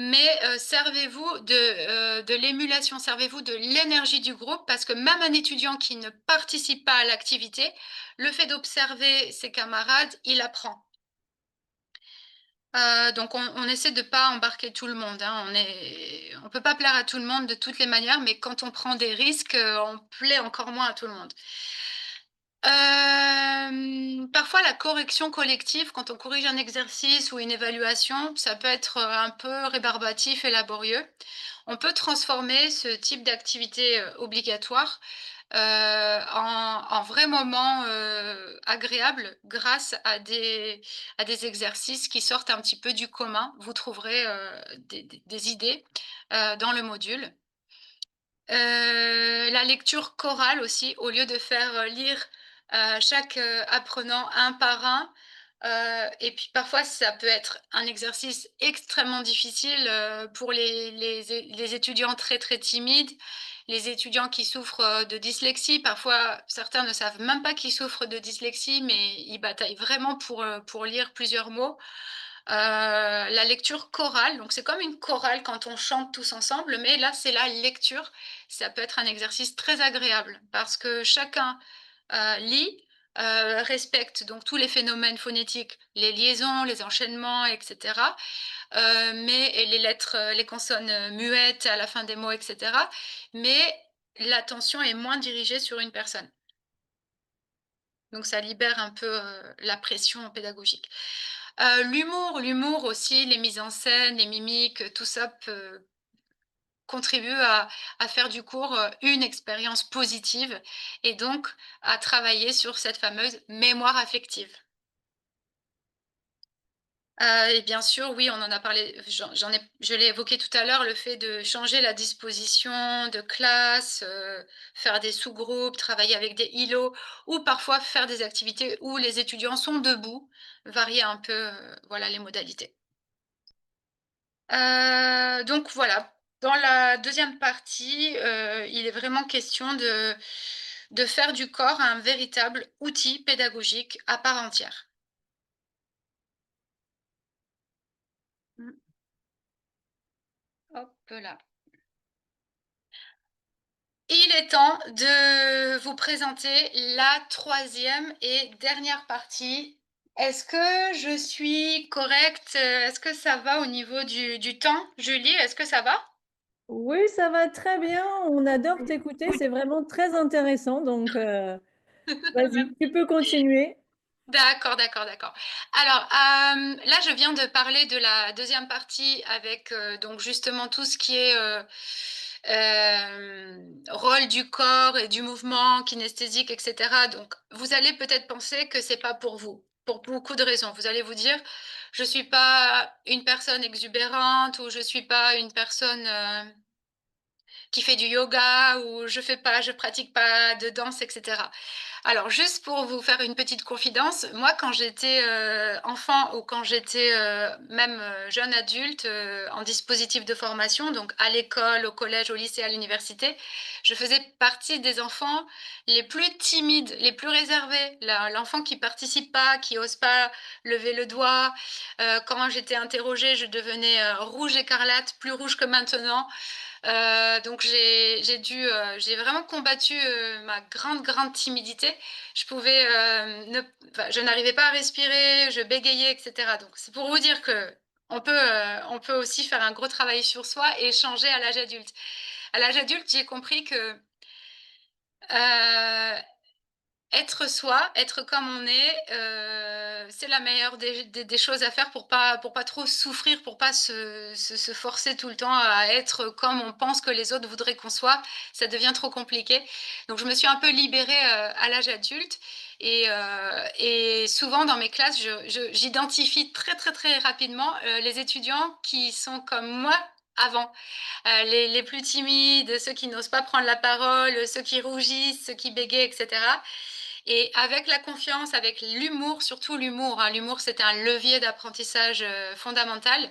Mais servez-vous de l'émulation, servez-vous de l'énergie du groupe parce que même un étudiant qui ne participe pas à l'activité, le fait d'observer ses camarades, il apprend. Donc on essaie de ne pas embarquer tout le monde, hein. On ne peut pas plaire à tout le monde de toutes les manières, mais quand on prend des risques, on plaît encore moins à tout le monde. Parfois, la correction collective, quand on corrige un exercice ou une évaluation, ça peut être un peu rébarbatif et laborieux. On peut transformer ce type d'activité obligatoire en vrai moment agréable grâce à des exercices qui sortent un petit peu du commun. Vous trouverez des idées dans le module. La lecture chorale aussi, au lieu de faire lire chaque apprenant un par un. Et puis parfois, ça peut être un exercice extrêmement difficile pour les étudiants très très timides, les étudiants qui souffrent de dyslexie. Parfois, certains ne savent même pas qu'ils souffrent de dyslexie, mais ils bataillent vraiment pour lire plusieurs mots. La lecture chorale, donc c'est comme une chorale quand on chante tous ensemble, mais là c'est la lecture. Ça peut être un exercice très agréable parce que chacun lit, respecte donc tous les phénomènes phonétiques, les liaisons, les enchaînements, etc. Et les lettres, les consonnes muettes à la fin des mots, etc. Mais l'attention est moins dirigée sur une personne. Donc ça libère un peu la pression pédagogique. L'humour aussi, les mises en scène, les mimiques, tout ça peut contribuer à faire du cours une expérience positive et donc à travailler sur cette fameuse mémoire affective. Et bien sûr, oui, on en a parlé, je l'ai évoqué tout à l'heure, le fait de changer la disposition de classe, faire des sous-groupes, travailler avec des îlots, ou parfois faire des activités où les étudiants sont debout, varier un peu voilà, les modalités. Donc voilà, dans la deuxième partie, il est vraiment question de faire du corps un véritable outil pédagogique à part entière. Hop là. Il est temps de vous présenter la troisième et dernière partie. Est-ce que je suis correcte? Est-ce que ça va au niveau du temps? Julie, est-ce que ça va? Oui, ça va très bien. On adore t'écouter. C'est vraiment très intéressant. Donc, vas-y, tu peux continuer. D'accord, d'accord, d'accord. Alors, là, je viens de parler de la deuxième partie avec donc justement tout ce qui est rôle du corps et du mouvement kinesthésique, etc. Donc, vous allez peut-être penser que c'est pas pour vous, pour beaucoup de raisons. Vous allez vous dire, je suis pas une personne exubérante ou je suis pas une personne qui fait du yoga ou je pratique pas de danse, etc. Alors, juste pour vous faire une petite confidence, moi, quand j'étais enfant ou quand j'étais même jeune adulte en dispositif de formation, donc à l'école, au collège, au lycée, à l'université, je faisais partie des enfants les plus timides, les plus réservés, l'enfant qui participe pas, qui ose pas lever le doigt. Quand j'étais interrogée, je devenais rouge écarlate, plus rouge que maintenant. Donc j'ai vraiment combattu ma grande timidité. Je n'arrivais pas à respirer, je bégayais, etc. Donc c'est pour vous dire que on peut aussi faire un gros travail sur soi et changer à l'âge adulte. À l'âge adulte, j'ai compris que euh, être soi, être comme on est, c'est la meilleure des choses à faire pour pas trop souffrir, pour pas se forcer tout le temps à être comme on pense que les autres voudraient qu'on soit. Ça devient trop compliqué. Donc, je me suis un peu libérée à l'âge adulte. Et souvent, dans mes classes, j'identifie très rapidement les étudiants qui sont comme moi avant. Les plus timides, ceux qui n'osent pas prendre la parole, ceux qui rougissent, ceux qui bégayent, etc. Et avec la confiance, avec l'humour, surtout l'humour, hein, l'humour c'est un levier d'apprentissage fondamental,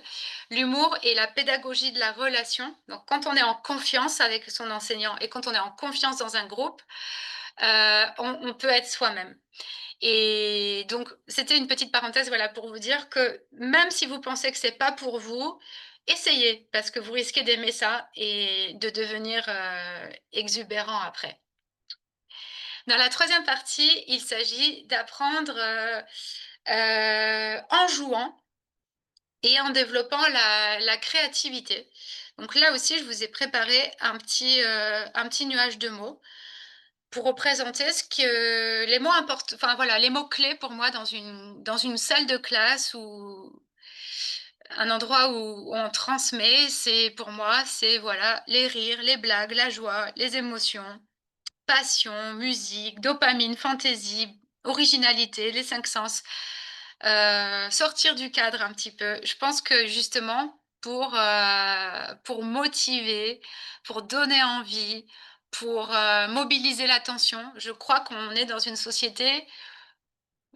l'humour et la pédagogie de la relation. Donc quand on est en confiance avec son enseignant et quand on est en confiance dans un groupe, on peut être soi-même. Et donc c'était une petite parenthèse voilà, pour vous dire que même si vous pensez que c'est pas pour vous, essayez parce que vous risquez d'aimer ça et de devenir exubérant après. Dans la troisième partie, il s'agit d'apprendre en jouant et en développant la créativité. Donc là aussi, je vous ai préparé un petit nuage de mots pour représenter ce que les mots importants, enfin voilà, les mots clés pour moi dans une salle de classe ou un endroit où on transmet, c'est pour moi, c'est voilà, les rires, les blagues, la joie, les émotions, passion, musique, dopamine, fantaisie, originalité, les cinq sens. Sortir du cadre un petit peu. Je pense que justement, pour motiver, pour donner envie, pour mobiliser l'attention, je crois qu'on est dans une société,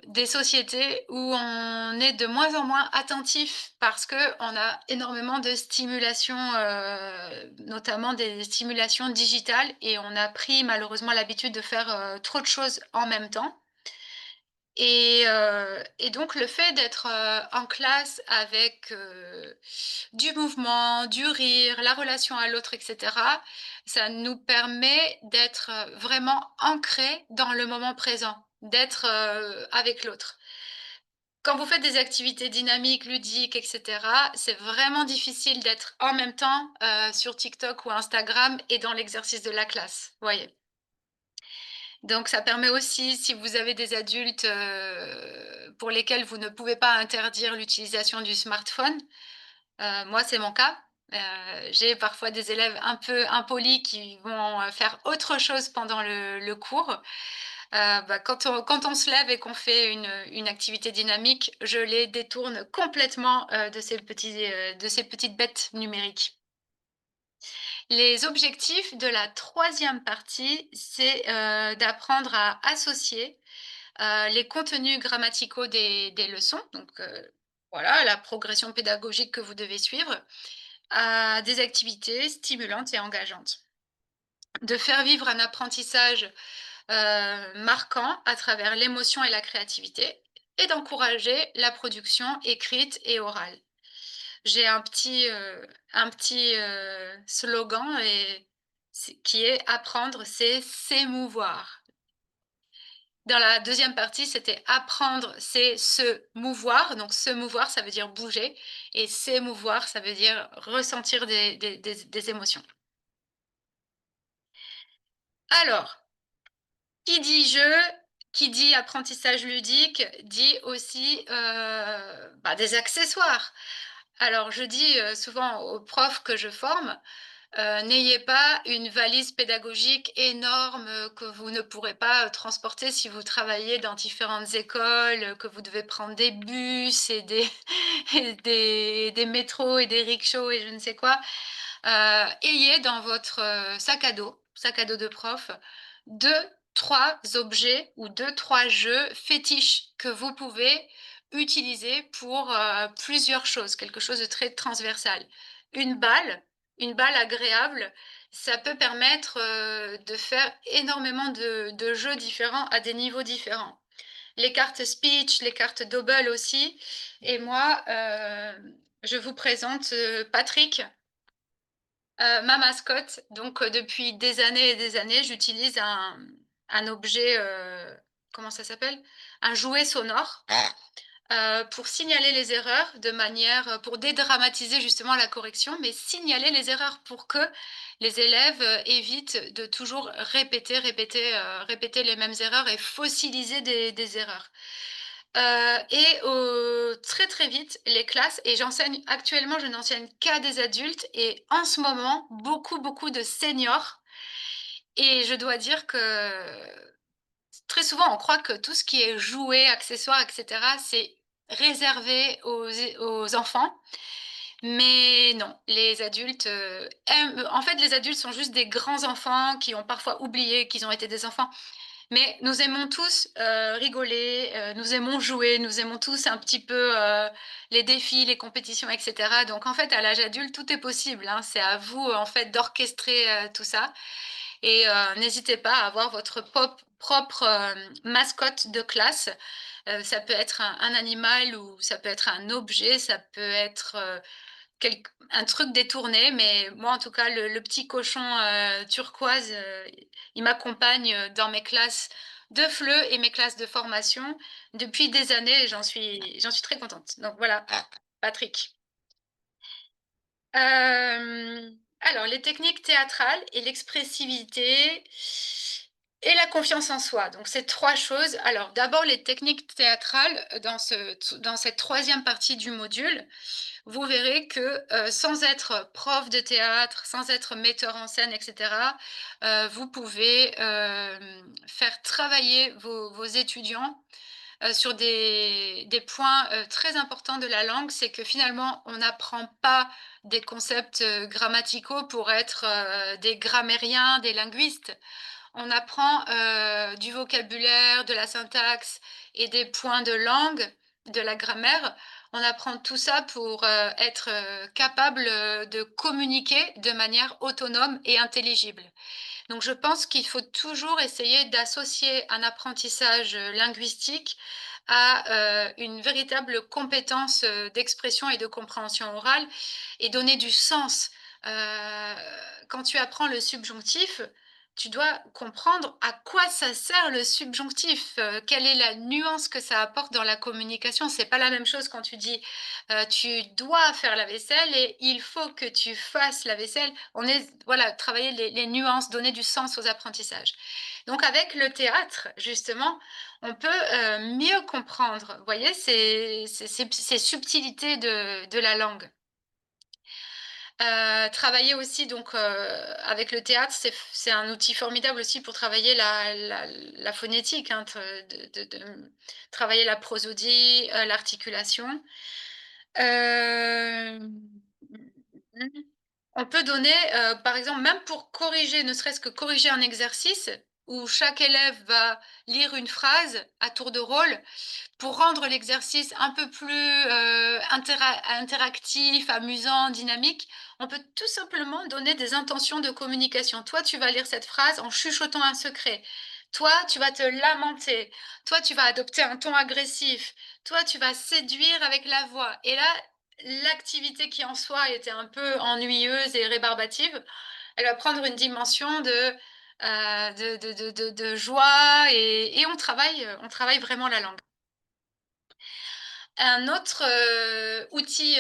des sociétés où on est de moins en moins attentif parce qu'on a énormément de stimulation, notamment des stimulations digitales, et on a pris malheureusement l'habitude de faire trop de choses en même temps. Et donc le fait d'être en classe avec du mouvement, du rire, la relation à l'autre, etc., ça nous permet d'être vraiment ancrés dans le moment présent, d'être avec l'autre. Quand vous faites des activités dynamiques, ludiques, etc., c'est vraiment difficile d'être en même temps sur TikTok ou Instagram et dans l'exercice de la classe, voyez. Donc, ça permet aussi, si vous avez des adultes pour lesquels vous ne pouvez pas interdire l'utilisation du smartphone, moi, c'est mon cas. J'ai parfois des élèves un peu impolis qui vont faire autre chose pendant le cours. Quand on se lève et qu'on fait une activité dynamique, je les détourne complètement de ces petites bêtes numériques. Les objectifs de la troisième partie, c'est d'apprendre à associer les contenus grammaticaux des leçons, donc voilà, la progression pédagogique que vous devez suivre, à des activités stimulantes et engageantes. De faire vivre un apprentissage marquant à travers l'émotion et la créativité, et d'encourager la production écrite et orale. J'ai un petit slogan qui est apprendre, c'est s'émouvoir. Dans la deuxième partie, c'était apprendre, c'est se mouvoir. Donc, se mouvoir, ça veut dire bouger. Et s'émouvoir, ça veut dire ressentir des émotions. Alors, qui dit jeu, qui dit apprentissage ludique, dit aussi des accessoires. Alors, je dis souvent aux profs que je forme, n'ayez pas une valise pédagogique énorme que vous ne pourrez pas transporter si vous travaillez dans différentes écoles, que vous devez prendre des bus et des métros et des rickshaws et je ne sais quoi. Ayez dans votre sac à dos de prof, 2 3 objets ou 2-3 jeux fétiches que vous pouvez utiliser pour plusieurs choses, quelque chose de très transversal. Une balle agréable, ça peut permettre de faire énormément de jeux différents à des niveaux différents. Les cartes speech, les cartes double aussi. Et moi, je vous présente Patrick, ma mascotte. Donc, depuis des années et des années, j'utilise un objet, comment ça s'appelle? Un jouet sonore pour signaler les erreurs de manière, pour dédramatiser justement la correction, mais signaler les erreurs pour que les élèves évitent de toujours répéter les mêmes erreurs et fossiliser des erreurs. Très très vite, les classes, et j'enseigne actuellement, je n'enseigne qu'à des adultes et en ce moment, beaucoup de seniors. Et je dois dire que très souvent, on croit que tout ce qui est jouets, accessoires, etc., c'est réservé aux enfants. Mais non, les adultes aiment. En fait, les adultes sont juste des grands enfants qui ont parfois oublié qu'ils ont été des enfants. Mais nous aimons tous rigoler, nous aimons jouer, nous aimons tous un petit peu les défis, les compétitions, etc. Donc en fait, à l'âge adulte, tout est possible, hein. C'est à vous en fait d'orchestrer tout ça. Et n'hésitez pas à avoir votre propre mascotte de classe. Ça peut être un animal ou ça peut être un objet, ça peut être un truc détourné, mais moi en tout cas, le petit cochon turquoise, il m'accompagne dans mes classes de FLE et mes classes de formation depuis des années et j'en suis très contente. Donc voilà, Patrick. Alors, les techniques théâtrales et l'expressivité et la confiance en soi. Donc, ces 3 choses. Alors, d'abord, les techniques théâtrales, dans cette 3e partie du module, vous verrez que sans être prof de théâtre, sans être metteur en scène, etc., vous pouvez faire travailler vos étudiants sur des points très importants de la langue. C'est que finalement, on n'apprend pas des concepts grammaticaux pour être des grammairiens, des linguistes. On apprend du vocabulaire, de la syntaxe et des points de langue, de la grammaire. On apprend tout ça pour être capable de communiquer de manière autonome et intelligible. Donc, je pense qu'il faut toujours essayer d'associer un apprentissage linguistique à une véritable compétence d'expression et de compréhension orale et donner du sens. Quand tu apprends le subjonctif, tu dois comprendre à quoi ça sert le subjonctif, quelle est la nuance que ça apporte dans la communication. C'est pas la même chose quand tu dis tu dois faire la vaisselle et il faut que tu fasses la vaisselle. Voilà, travailler les nuances, donner du sens aux apprentissages. Donc avec le théâtre, justement, on peut mieux comprendre, vous voyez, ces subtilités de la langue. Travailler aussi donc avec le théâtre, c'est un outil formidable aussi pour travailler la phonétique, hein, de travailler la prosodie, l'articulation. On peut donner, par exemple, même pour corriger, ne serait-ce que corriger un exercice où chaque élève va lire une phrase à tour de rôle, pour rendre l'exercice un peu plus interactif, amusant, dynamique, on peut tout simplement donner des intentions de communication. Toi, tu vas lire cette phrase en chuchotant un secret. Toi, tu vas te lamenter. Toi, tu vas adopter un ton agressif. Toi, tu vas séduire avec la voix. Et là, l'activité qui en soi était un peu ennuyeuse et rébarbative, elle va prendre une dimension de joie et on travaille vraiment la langue. Un autre outil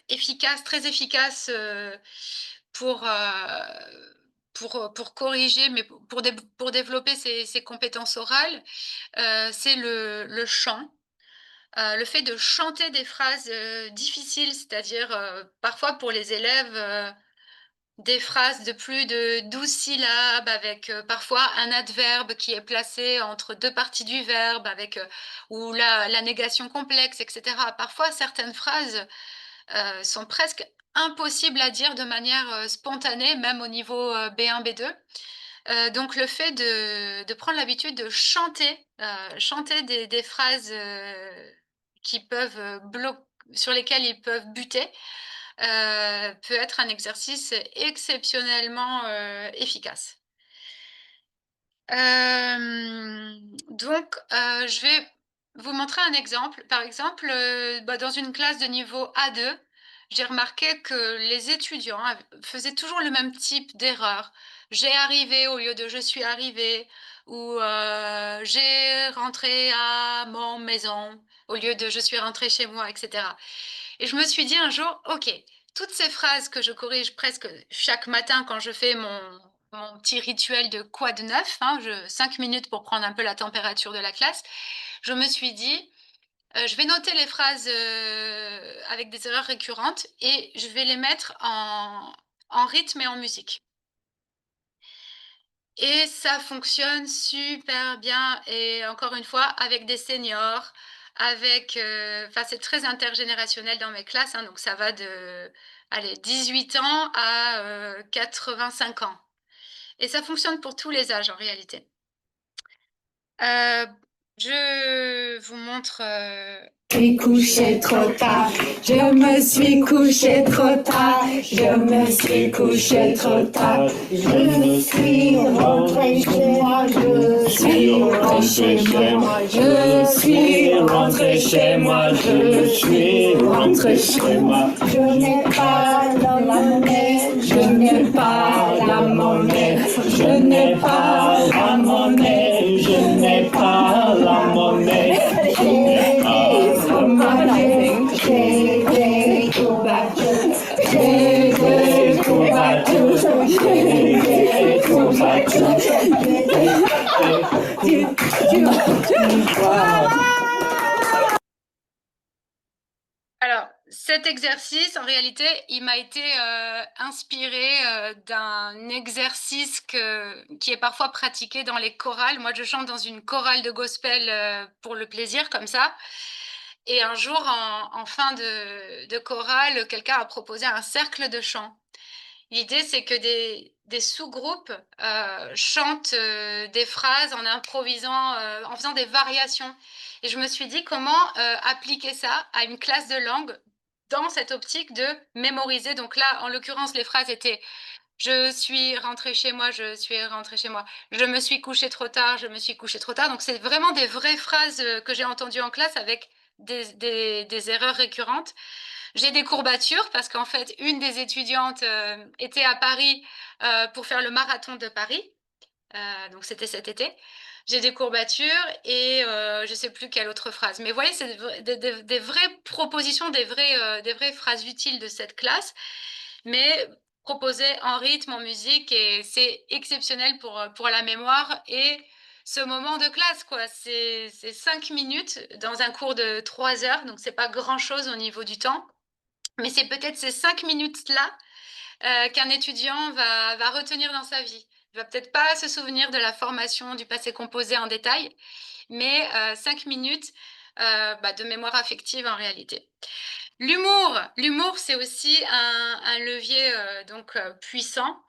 efficace, très efficace pour, pour corriger, mais pour développer ses compétences orales, c'est le chant. Le fait de chanter des phrases difficiles, c'est-à-dire parfois pour les élèves, des phrases de plus de 12 syllabes avec parfois un adverbe qui est placé entre 2 parties du verbe avec ou la négation complexe, etc. Parfois, certaines phrases sont presque impossibles à dire de manière spontanée, même au niveau B1, B2. Donc le fait de prendre l'habitude de chanter, chanter des phrases qui peuvent sur lesquelles ils peuvent buter, peut être un exercice exceptionnellement efficace. Donc, je vais vous montrer un exemple. Par exemple, dans une classe de niveau A2, j'ai remarqué que les étudiants faisaient toujours le même type d'erreur. J'ai arrivé au lieu de je suis arrivé, ou j'ai rentré à mon maison au lieu de je suis rentré chez moi, etc. Et je me suis dit un jour, OK, toutes ces phrases que je corrige presque chaque matin quand je fais mon petit rituel de quoi de neuf, 5 minutes pour prendre un peu la température de la classe, je me suis dit, je vais noter les phrases avec des erreurs récurrentes et je vais les mettre en rythme et en musique. Et ça fonctionne super bien et encore une fois avec des seniors, c'est très intergénérationnel dans mes classes, donc ça va de, allez, 18 ans à 85 ans. Et ça fonctionne pour tous les âges en réalité. Je vous montre. Je me suis couché trop tard, je me suis couché trop tard, je me suis couché trop tard, je suis rentré chez moi, je suis rentré chez moi, je suis rentré chez moi, je suis rentré chez moi, je n'ai pas la monnaie, je n'ai pas la monnaie, je n'ai pas la monnaie, je n'ai pas la monnaie. Alors, cet exercice, en réalité, il m'a été inspiré d'un exercice qui est parfois pratiqué dans les chorales. Moi, je chante dans une chorale de gospel pour le plaisir, comme ça. Et un jour, en fin de chorale, quelqu'un a proposé un cercle de chant. L'idée, c'est que des sous-groupes chantent des phrases en improvisant, en faisant des variations. Et je me suis dit comment appliquer ça à une classe de langue dans cette optique de mémoriser. Donc là, en l'occurrence, les phrases étaient je suis rentrée chez moi, je suis rentrée chez moi. Je me suis couchée trop tard, je me suis couchée trop tard. Donc c'est vraiment des vraies phrases que j'ai entendues en classe avec des erreurs récurrentes. J'ai des courbatures parce qu'en fait, une des étudiantes était à Paris pour faire le marathon de Paris. Donc c'était cet été. J'ai des courbatures et je ne sais plus quelle autre phrase. Mais vous voyez, c'est des vraies propositions, des vraies phrases utiles de cette classe, mais proposées en rythme, en musique, et c'est exceptionnel pour la mémoire et ce moment de classe, quoi. C'est 5 minutes dans un cours de 3 heures, donc c'est pas grand-chose au niveau du temps. Mais c'est peut-être ces 5 minutes-là qu'un étudiant va retenir dans sa vie. Il ne va peut-être pas se souvenir de la formation du passé composé en détail, mais 5 minutes de mémoire affective en réalité. L'humour, c'est aussi un levier puissant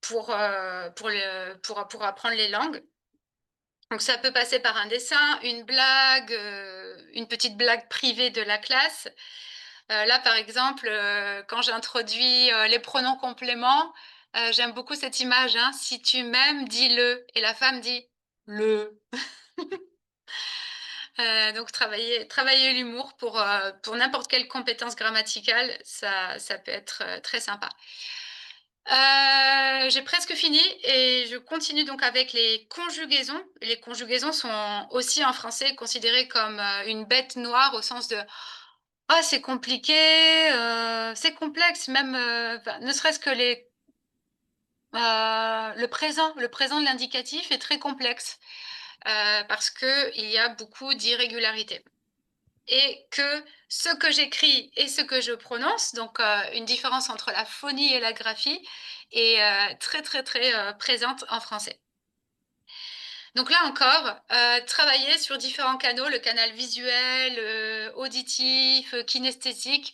pour apprendre les langues. Donc ça peut passer par un dessin, une blague, une petite blague privée de la classe. Là, par exemple, quand j'introduis les pronoms compléments, j'aime beaucoup cette image. Si tu m'aimes, dis-le. Et la femme dit le. Donc travailler l'humour pour n'importe quelle compétence grammaticale, ça peut être très sympa. J'ai presque fini et je continue donc avec les conjugaisons. Les conjugaisons sont aussi en français considérées comme une bête noire au sens de ah, c'est compliqué, c'est complexe, même ne serait-ce que le présent de l'indicatif est très complexe parce qu'il y a beaucoup d'irrégularités. Et que ce que j'écris et ce que je prononce, donc une différence entre la phonie et la graphie, est très présente en français. Donc là encore, travailler sur différents canaux, le canal visuel, auditif, kinesthésique,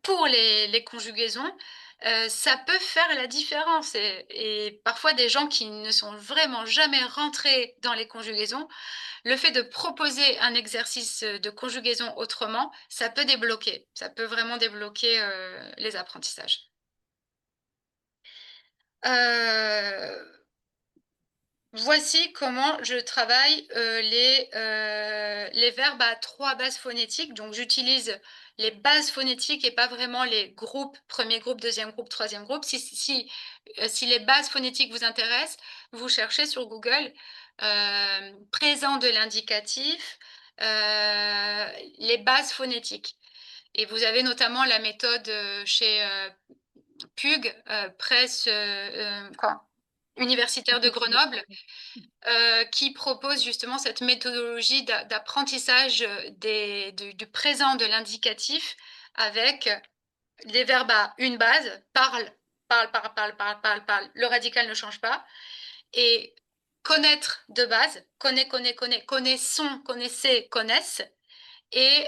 pour les conjugaisons. ça peut faire la différence. Et parfois, des gens qui ne sont vraiment jamais rentrés dans les conjugaisons, le fait de proposer un exercice de conjugaison autrement, ça peut débloquer. Ça peut vraiment débloquer les apprentissages. Voici comment je travaille les verbes à 3 bases phonétiques. Donc, j'utilise les bases phonétiques et pas vraiment les groupes, premier groupe, deuxième groupe, troisième groupe. Si les bases phonétiques vous intéressent, vous cherchez sur Google présent de l'indicatif, les bases phonétiques. Et vous avez notamment la méthode chez PUG, Presse universitaire de Grenoble, qui propose justement cette méthodologie d'apprentissage du présent de l'indicatif avec les verbes à une base, parle, parle, parle, parle, parle, parle, parle, le radical ne change pas, et connaître de base, connaît, connaît, connaît, connaissons, connaissez, connaissent, et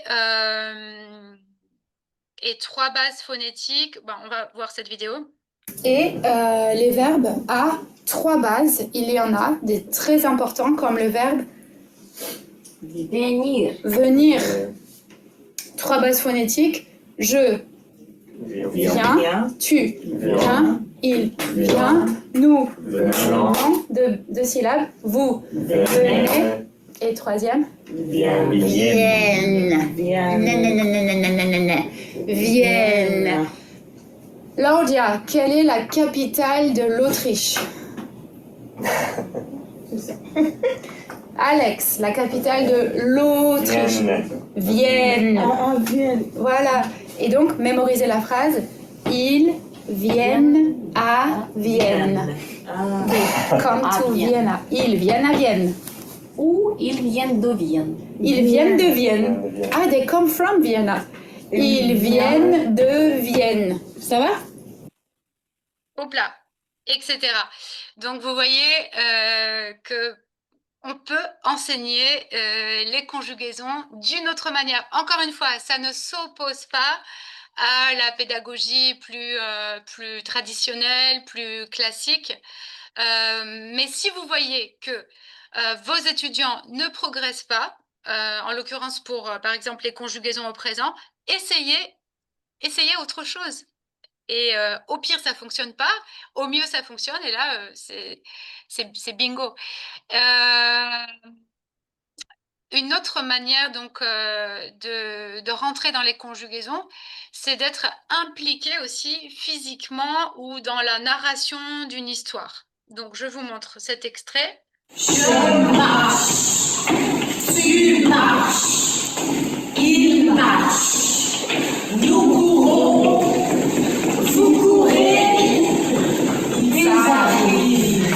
3 bases phonétiques. Bon, on va voir cette vidéo. Et les verbes à 3 bases, il y en a des très importants comme le verbe venir. Venir. 3 bases phonétiques. Je viens, tu viens, il vient, nous venons, 2 syllabes, vous venez, et 3e Vienne. Vienne. Claudia, quelle est la capitale de l'Autriche? Alex, la capitale de l'Autriche. Vienne. Vienne. Voilà. Et donc, mémorisez la phrase. Ils viennent à Vienne. Come to Vienna. Ils viennent à Vienne. Ou ils viennent de Vienne. Ils viennent de Vienne. Ah, they come from Vienna. Ils viennent de Vienne. Ça va? Hop là, etc. Donc, vous voyez que on peut enseigner les conjugaisons d'une autre manière. Encore une fois, ça ne s'oppose pas à la pédagogie plus traditionnelle, plus classique. Mais si vous voyez que vos étudiants ne progressent pas, en l'occurrence pour, par exemple, les conjugaisons au présent, essayez autre chose. Et au pire, ça ne fonctionne pas. Au mieux, ça fonctionne. Et là, c'est bingo. Une autre manière donc de rentrer dans les conjugaisons, c'est d'être impliqué aussi physiquement ou dans la narration d'une histoire. Donc, je vous montre cet extrait. Je marche, tu marches, il marche, nous courons, vous courez, ils arrivent.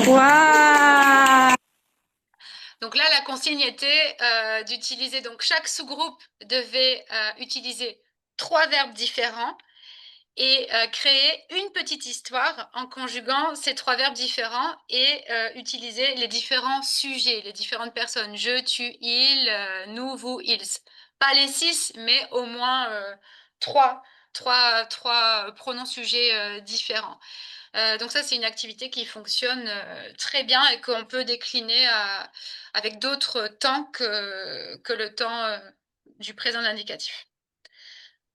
Waouh! Donc là, la consigne était d'utiliser, donc chaque sous-groupe devait utiliser 3 verbes différents et créer une petite histoire en conjuguant ces 3 verbes différents et utiliser les différents sujets, les différentes personnes. Je, tu, il, nous, vous, ils. Pas les 6, mais au moins 3 pronoms sujets différents. Donc ça, c'est une activité qui fonctionne très bien et qu'on peut décliner avec d'autres temps que le temps du présent de l'indicatif.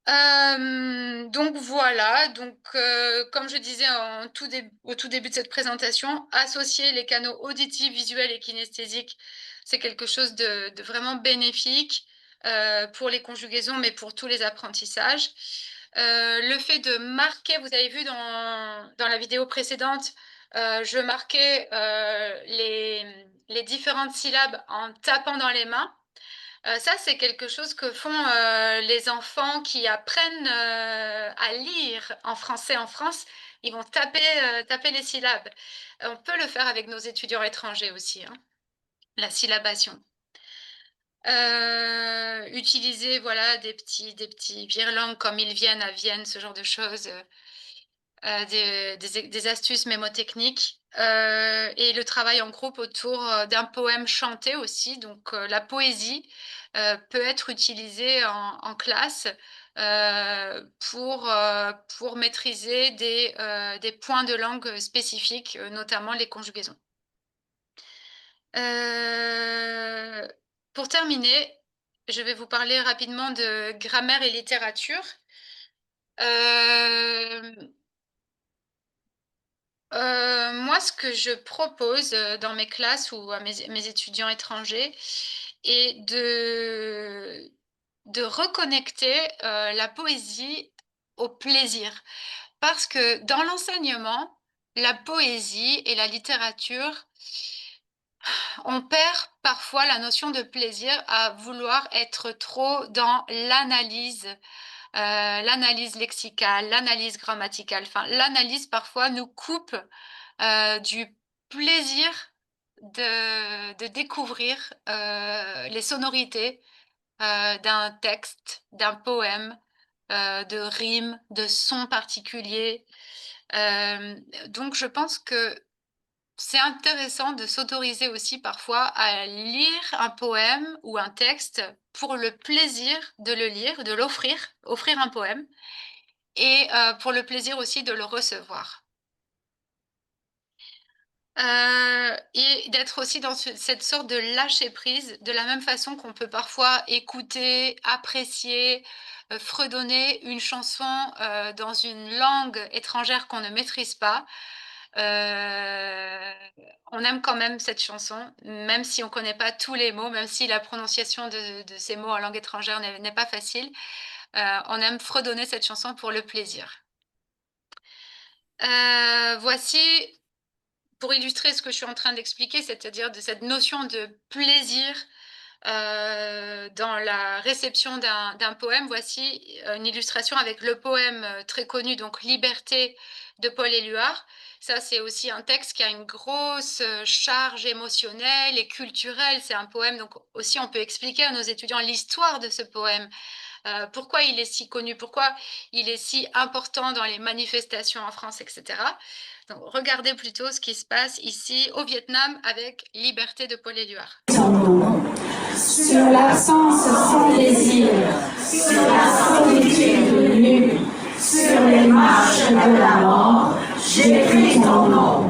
Donc voilà, donc comme je disais au tout début de cette présentation, associer les canaux auditifs, visuels et kinesthésiques, c'est quelque chose de vraiment bénéfique pour les conjugaisons, mais pour tous les apprentissages. Le fait de marquer, vous avez vu dans la vidéo précédente, je marquais les différentes syllabes en tapant dans les mains. Ça, c'est quelque chose que font les enfants qui apprennent à lire en français en France. Ils vont taper les syllabes. On peut le faire avec nos étudiants étrangers aussi, hein, la syllabation. Utiliser voilà, des petits virlangues comme ils viennent à Vienne, ce genre de choses. Des astuces mémotechniques et le travail en groupe autour d'un poème chanté aussi. Donc la poésie peut être utilisée en classe pour maîtriser des points de langue spécifiques, notamment les conjugaisons. Pour terminer, je vais vous parler rapidement de grammaire et littérature. Moi, ce que je propose dans mes classes ou à mes étudiants étrangers est de reconnecter la poésie au plaisir. Parce que dans l'enseignement, la poésie et la littérature, on perd parfois la notion de plaisir à vouloir être trop dans l'analyse lexicale, l'analyse grammaticale. Enfin, l'analyse parfois nous coupe du plaisir de découvrir les sonorités d'un texte, d'un poème, de rimes, de sons particuliers. Donc, je pense que c'est intéressant de s'autoriser aussi parfois à lire un poème ou un texte pour le plaisir de le lire, de offrir un poème, et pour le plaisir aussi de le recevoir. Et d'être aussi dans cette sorte de lâcher prise, de la même façon qu'on peut parfois écouter, apprécier, fredonner une chanson dans une langue étrangère qu'on ne maîtrise pas. On aime quand même cette chanson, même si on ne connaît pas tous les mots, même si la prononciation de ces mots en langue étrangère n'est pas facile. On aime fredonner cette chanson pour le plaisir. Voici, pour illustrer ce que je suis en train d'expliquer, c'est-à-dire de cette notion de plaisir dans la réception d'un poème, voici une illustration avec le poème très connu, donc Liberté de Paul Éluard. Ça, c'est aussi un texte qui a une grosse charge émotionnelle et culturelle. C'est un poème, donc aussi on peut expliquer à nos étudiants l'histoire de ce poème. Pourquoi il est si connu, pourquoi il est si important dans les manifestations en France, etc. Donc, regardez plutôt ce qui se passe ici au Vietnam avec Liberté de Paul Éluard. Sur l'absence sans désir, sur la solitude nue, sur les marches de la mort, j'écris ton nom.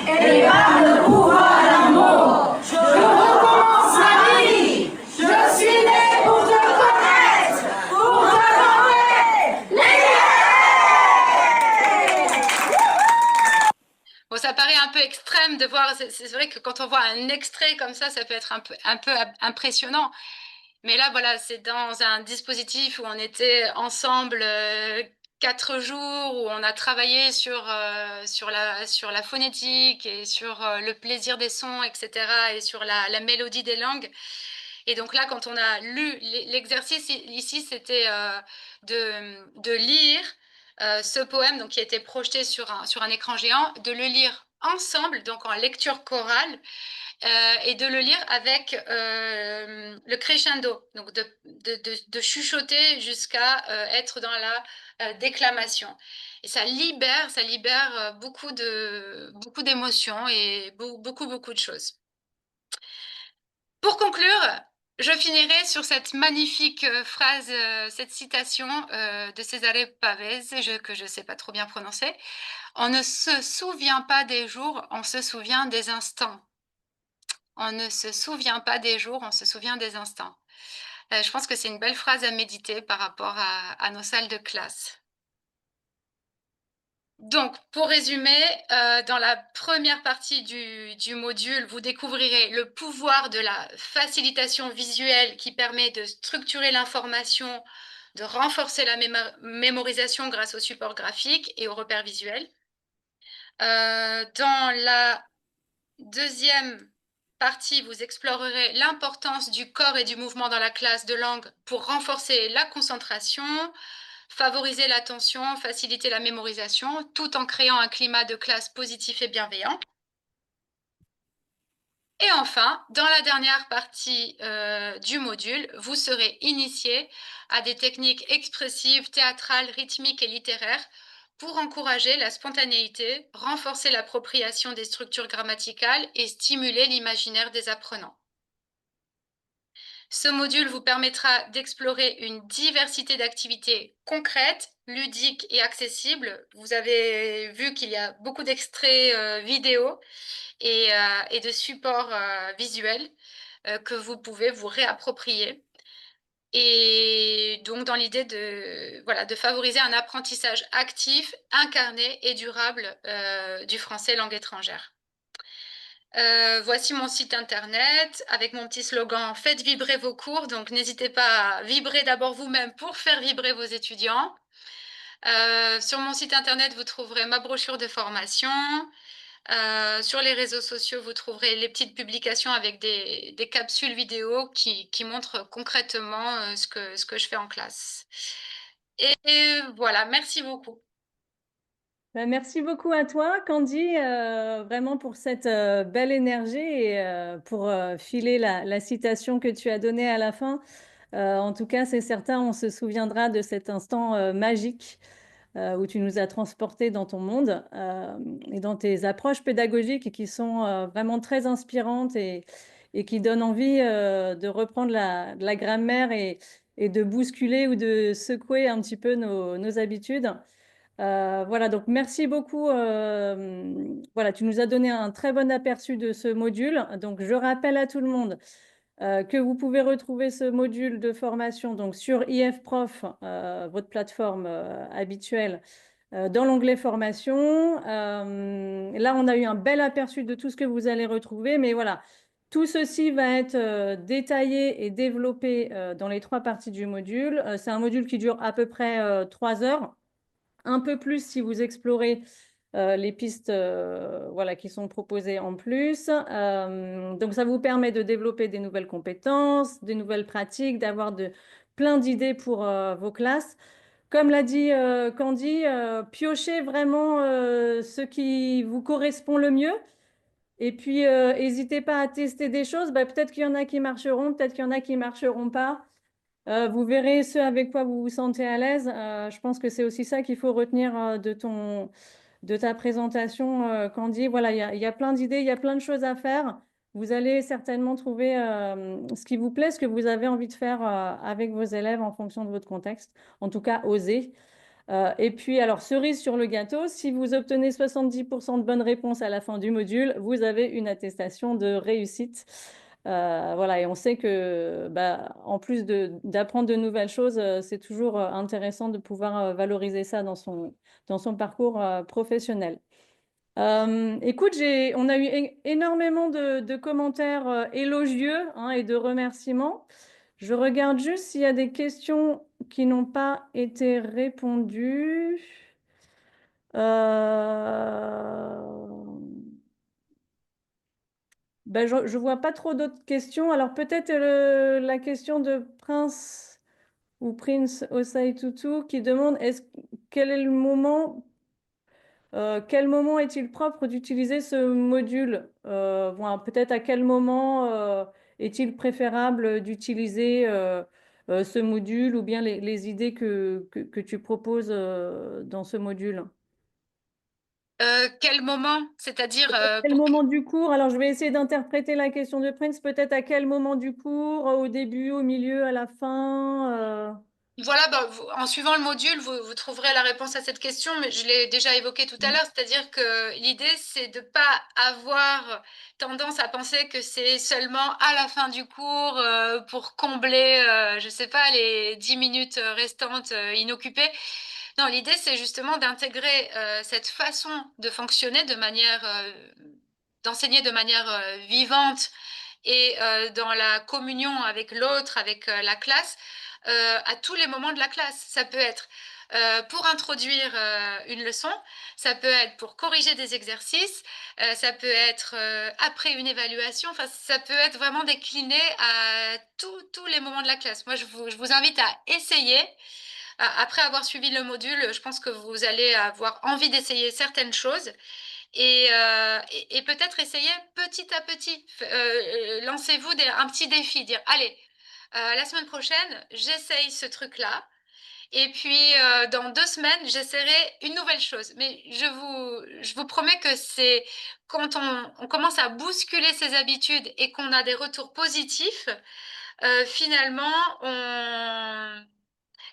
Et par le pouvoir d'un mot, je recommence ma vie. Je suis né pour te connaître, pour te nommer Bon, ça paraît un peu extrême de voir, c'est vrai que quand on voit un extrait comme ça peut être un peu impressionnant. Mais là, voilà, c'est dans un dispositif où on était ensemble 4 jours, où on a travaillé sur la phonétique et sur le plaisir des sons, etc., et sur la mélodie des langues. Et donc là, quand on a lu l'exercice ici, c'était de lire ce poème donc, qui a été projeté sur un écran géant, de le lire ensemble, donc en lecture chorale, et de le lire avec le crescendo, donc de chuchoter jusqu'à être dans la déclamation. Et ça libère beaucoup d'émotions et beaucoup de choses. Pour conclure, je finirai sur cette magnifique phrase, cette citation de Cesare Pavese, que je ne sais pas trop bien prononcer. On ne se souvient pas des jours, on se souvient des instants. On ne se souvient pas des jours, on se souvient des instants. Je pense que c'est une belle phrase à méditer par rapport à nos salles de classe. Donc, pour résumer, dans la première partie du module, vous découvrirez le pouvoir de la facilitation visuelle qui permet de structurer l'information, de renforcer la mémorisation grâce au support graphique et aux repères visuels. Dans la deuxième partie, vous explorerez l'importance du corps et du mouvement dans la classe de langue pour renforcer la concentration, favoriser l'attention, faciliter la mémorisation, tout en créant un climat de classe positif et bienveillant. Et enfin, dans la dernière partie du module, vous serez initié à des techniques expressives, théâtrales, rythmiques et littéraires pour encourager la spontanéité, renforcer l'appropriation des structures grammaticales et stimuler l'imaginaire des apprenants. Ce module vous permettra d'explorer une diversité d'activités concrètes, ludiques et accessibles. Vous avez vu qu'il y a beaucoup d'extraits vidéo et de supports visuels que vous pouvez vous réapproprier. Et donc, dans l'idée de favoriser un apprentissage actif, incarné et durable du français langue étrangère. Voici mon site internet avec mon petit slogan Faites vibrer vos cours. Donc, n'hésitez pas à vibrer d'abord vous-même pour faire vibrer vos étudiants. Sur mon site internet, vous trouverez ma brochure de formation. Sur les réseaux sociaux, vous trouverez les petites publications avec des capsules vidéo qui montrent concrètement ce que je fais en classe. Et voilà, merci beaucoup. Ben, merci beaucoup à toi, Candy, vraiment pour cette belle énergie et pour filer la citation que tu as donnée à la fin. En tout cas, c'est certain, on se souviendra de cet instant magique où tu nous as transportés dans ton monde et dans tes approches pédagogiques qui sont vraiment très inspirantes et qui donnent envie de reprendre de la grammaire et de bousculer ou de secouer un petit peu nos habitudes. Voilà, donc merci beaucoup. Voilà, tu nous as donné un très bon aperçu de ce module. Donc, je rappelle à tout le monde que vous pouvez retrouver ce module de formation donc sur IF Prof, votre plateforme habituelle, dans l'onglet formation. Là, on a eu un bel aperçu de tout ce que vous allez retrouver, mais voilà, tout ceci va être détaillé et développé dans les 3 parties du module. C'est un module qui dure à peu près 3 heures, un peu plus si vous explorez les pistes voilà, qui sont proposées en plus. Donc, ça vous permet de développer des nouvelles compétences, des nouvelles pratiques, d'avoir plein d'idées pour vos classes. Comme l'a dit Candy, piochez vraiment ce qui vous correspond le mieux. Et puis, n'hésitez pas à tester des choses. Bah, peut-être qu'il y en a qui marcheront, peut-être qu'il y en a qui ne marcheront pas. Vous verrez ce avec quoi vous vous sentez à l'aise. Je pense que c'est aussi ça qu'il faut retenir de ta présentation, Candy. Voilà, il y a plein d'idées, il y a plein de choses à faire. Vous allez certainement trouver ce qui vous plaît, ce que vous avez envie de faire avec vos élèves en fonction de votre contexte. En tout cas, osez. Et puis, alors, cerise sur le gâteau, si vous obtenez 70% de bonnes réponses à la fin du module, vous avez une attestation de réussite. Voilà, et on sait que, bah, en plus d'apprendre de nouvelles choses, c'est toujours intéressant de pouvoir valoriser ça dans son parcours professionnel. Écoute, on a eu énormément de commentaires élogieux hein, et de remerciements. Je regarde juste s'il y a des questions qui n'ont pas été répondues. Ben, je ne vois pas trop d'autres questions. Alors peut-être la question de Prince ou Prince Osei Tutu qui demande quel est le moment, quel moment est-il propre d'utiliser ce module? Voilà, peut-être à quel moment est-il préférable d'utiliser ce module ou bien les idées que tu proposes dans ce module? Quel moment? C'est-à-dire Quel moment du cours? Alors, je vais essayer d'interpréter la question de Prince. Peut-être à quel moment du cours? Au début, au milieu, à la fin? Voilà, bah, en suivant le module, vous trouverez la réponse à cette question, mais je l'ai déjà évoqué tout à l'heure, c'est-à-dire que l'idée, c'est de ne pas avoir tendance à penser que c'est seulement à la fin du cours pour combler, je ne sais pas, les 10 minutes restantes inoccupées. Non, l'idée, c'est justement d'intégrer cette façon de fonctionner d'enseigner de manière vivante et dans la communion avec l'autre, avec la classe, à tous les moments de la classe. Ça peut être pour introduire une leçon, ça peut être pour corriger des exercices, ça peut être après une évaluation, enfin, ça peut être vraiment décliné à tous les moments de la classe. Moi, je vous invite à essayer. Après avoir suivi le module, je pense que vous allez avoir envie d'essayer certaines choses et peut-être essayer petit à petit. Lancez-vous un petit défi, dire, allez, la semaine prochaine, j'essaye ce truc-là. Et puis, dans 2 semaines, j'essaierai une nouvelle chose. Mais je vous promets que c'est quand on commence à bousculer ses habitudes et qu'on a des retours positifs, finalement,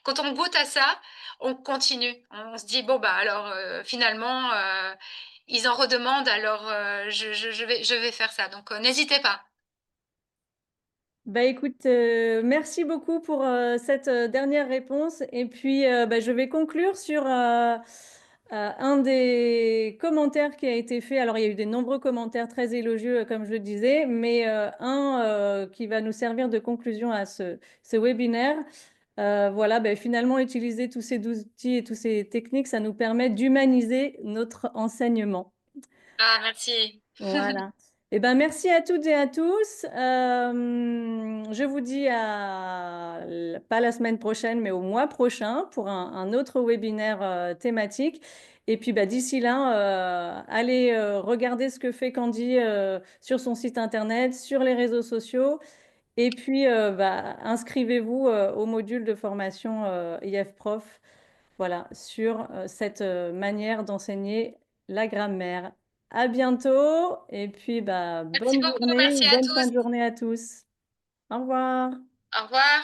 quand on goûte à ça, on continue. On se dit: «Bon, bah, alors, finalement, ils en redemandent, alors, je vais faire ça». Donc, n'hésitez pas. Bah, écoute, merci beaucoup pour, cette, dernière réponse et puis, bah, je vais conclure sur, un des commentaires qui a été fait. Alors il y a eu des nombreux commentaires très élogieux, comme je le disais, mais, qui va nous servir de conclusion à ce webinaire. Voilà, beh, finalement utiliser tous ces outils et toutes ces techniques, ça nous permet d'humaniser notre enseignement. Ah, merci. Voilà. Eh ben, merci à toutes et à tous. Je vous dis pas la semaine prochaine, mais au mois prochain pour un autre webinaire thématique. Et puis bah, d'ici là, allez regarder ce que fait Candy sur son site internet, sur les réseaux sociaux. Et puis bah, inscrivez-vous au module de formation IF Prof. Voilà, sur cette manière d'enseigner la grammaire. À bientôt et puis bah, Merci bonne beaucoup, journée, merci à bonne fin tous. de journée à tous. Au revoir. Au revoir.